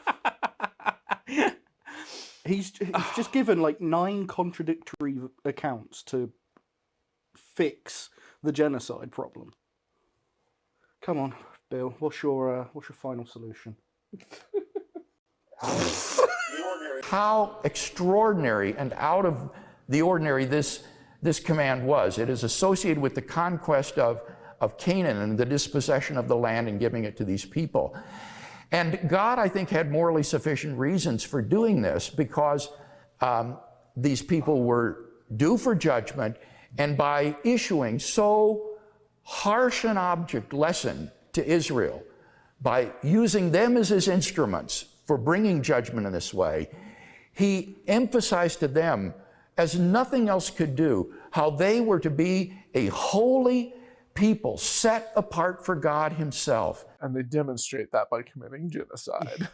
He's just given like 9 contradictory accounts to fix the genocide problem. Come on, Bill. What's your final solution? How extraordinary and out of the ordinary this command was. It is associated with the conquest of Canaan and the dispossession of the land and giving it to these people. And God, I think, had morally sufficient reasons for doing this because these people were due for judgment, and by issuing so harsh an object lesson to Israel, by using them as his instruments for bringing judgment in this way, he emphasized to them, as nothing else could do, how they were to be a holy people set apart for God himself. And they demonstrate that by committing genocide.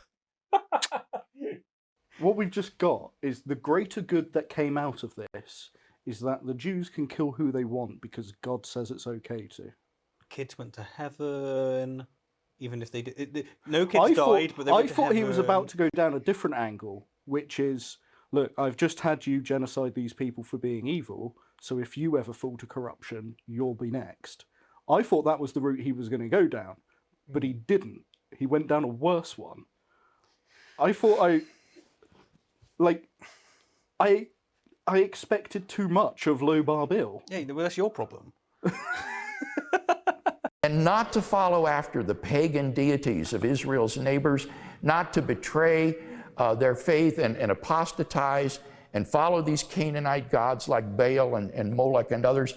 What we've just got is the greater good that came out of this is that the Jews can kill who they want because God says it's okay to. Kids went to heaven, even if they did. No kids died, but they went I to thought he was heaven. about to go down a different angle, which is, look, I've just had you genocide these people for being evil, so if you ever fall to corruption, you'll be next. I thought that was the route he was going to go down, but he didn't. He went down a worse one. I expected too much of Low Bar Bill. Yeah, well, that's your problem. And not to follow after the pagan deities of Israel's neighbors, not to betray their faith and apostatize and follow these Canaanite gods like Baal and Molech and others.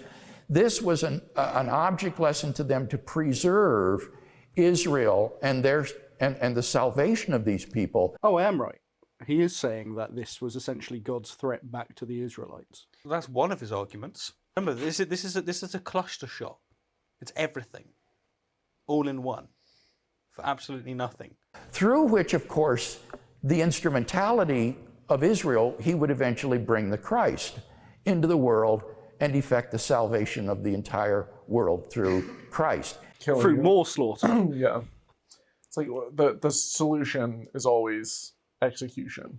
This was an object lesson to them to preserve Israel and the salvation of these people. Oh, I am right. He is saying that this was essentially God's threat back to the Israelites. That's one of his arguments. Remember, this is a cluster shot. It's everything, all in one, for absolutely nothing. Through which, of course, the instrumentality of Israel, he would eventually bring the Christ into the world and effect the salvation of the entire world through Christ. Through more slaughter. Yeah. It's like the solution is always execution.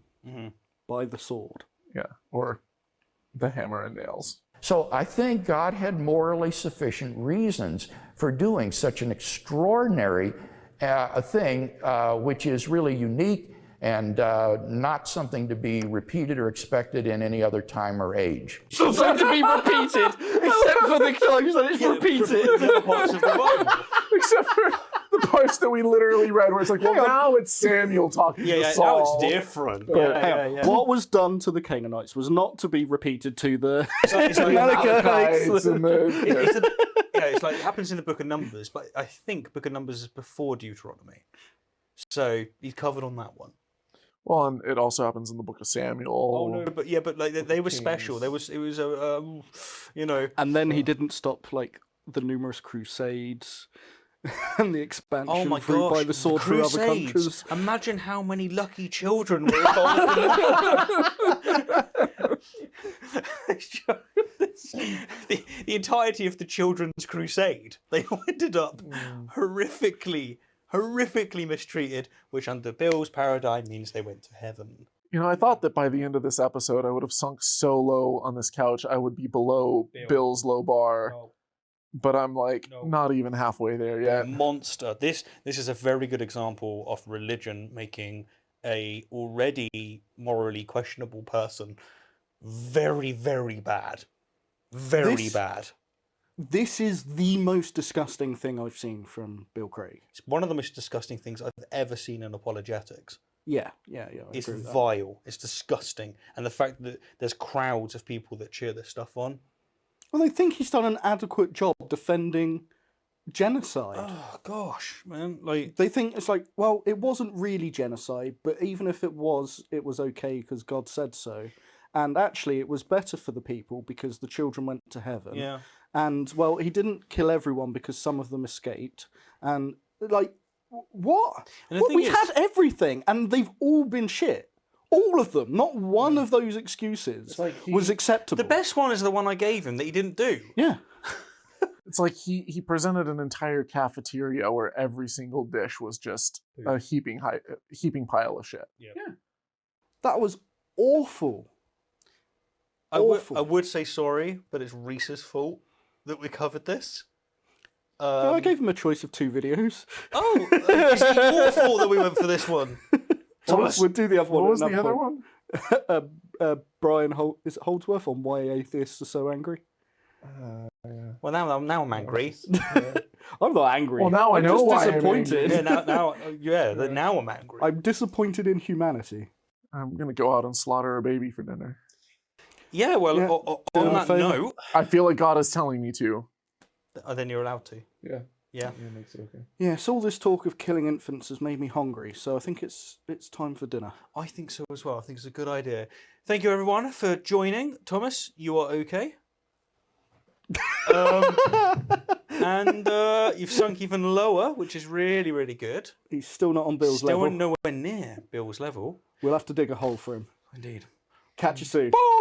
By the sword. Yeah. Or the hammer and nails. So I think God had morally sufficient reasons for doing such an extraordinary thing, which is really unique and not something to be repeated or expected in any other time or age. Something to be repeated, except for the times that it's repeated. Parts of the Bible. Except for the parts that we literally read where it's like, well, now it's Samuel talking to Now Saul. it's different. Hang on. What was done to the Canaanites was not to be repeated to the Amalekites and the- yeah, it's like it happens in the Book of Numbers, but I think Book of Numbers is before Deuteronomy, so he's covered on that one. Well, and it also happens in the Book of Samuel. Oh no, but yeah, but like they were special. It was you know. And then he didn't stop like the numerous crusades and the expansion Oh my through by gosh, the sword through other Crusades. countries. Imagine how many lucky children were involved in the entirety of the Children's Crusade. They ended up horrifically mistreated, which under Bill's paradigm means they went to heaven. You know, I thought that by the end of this episode, I would have sunk so low on this couch, I would be below Bill's low bar. But I'm like not even halfway there yet. Monster. This is a very good example of religion making a already morally questionable person very, very bad. Very bad. This is the most disgusting thing I've seen from Bill Craig. It's one of the most disgusting things I've ever seen in apologetics. Yeah. It's vile. It's disgusting. And the fact that there's crowds of people that cheer this stuff on. Well, I think he's done an adequate job defending genocide. Oh, gosh, man. Like, They think it's like, well, it wasn't really genocide, but even if it was okay because God said so. And actually, it was better for the people because the children went to heaven. yeah. And, well, he didn't kill everyone because some of them escaped. And, like, what? And the thing We've is- had everything, and they've all been shit. All of them. Not one of those excuses was acceptable. The best one is the one I gave him that he didn't do. Yeah. It's like he presented an entire cafeteria where every single dish was just a heaping pile of shit. That was awful. I Awful. would say sorry, but it's Reese's fault that we covered this. I gave him a choice of 2 videos. Oh, it's your fault that we went for this one. Thomas, We'll do the other one. What was at the another other point. one? Brian is it Holdsworth on Why Atheists Are So Angry? Well, now I'm angry. I'm not angry. Well, now I I'm know just why I'm disappointed. Now I'm angry. I'm disappointed in humanity. I'm gonna go out and slaughter a baby for dinner. Yeah, well, Yeah. on Do me a that favour. note, I feel like God is telling me to. then you're allowed to. Yeah. Yeah. Makes it okay. Yes, all this talk of killing infants has made me hungry, so I think it's time for dinner. I think so as well. I think it's a good idea. Thank you, everyone, for joining. Thomas, you are okay. And you've sunk even lower, which is really, really good. He's still not on Bill's Still level. nowhere near Bill's level. We'll have to dig a hole for him. Indeed. Catch you soon. Bye!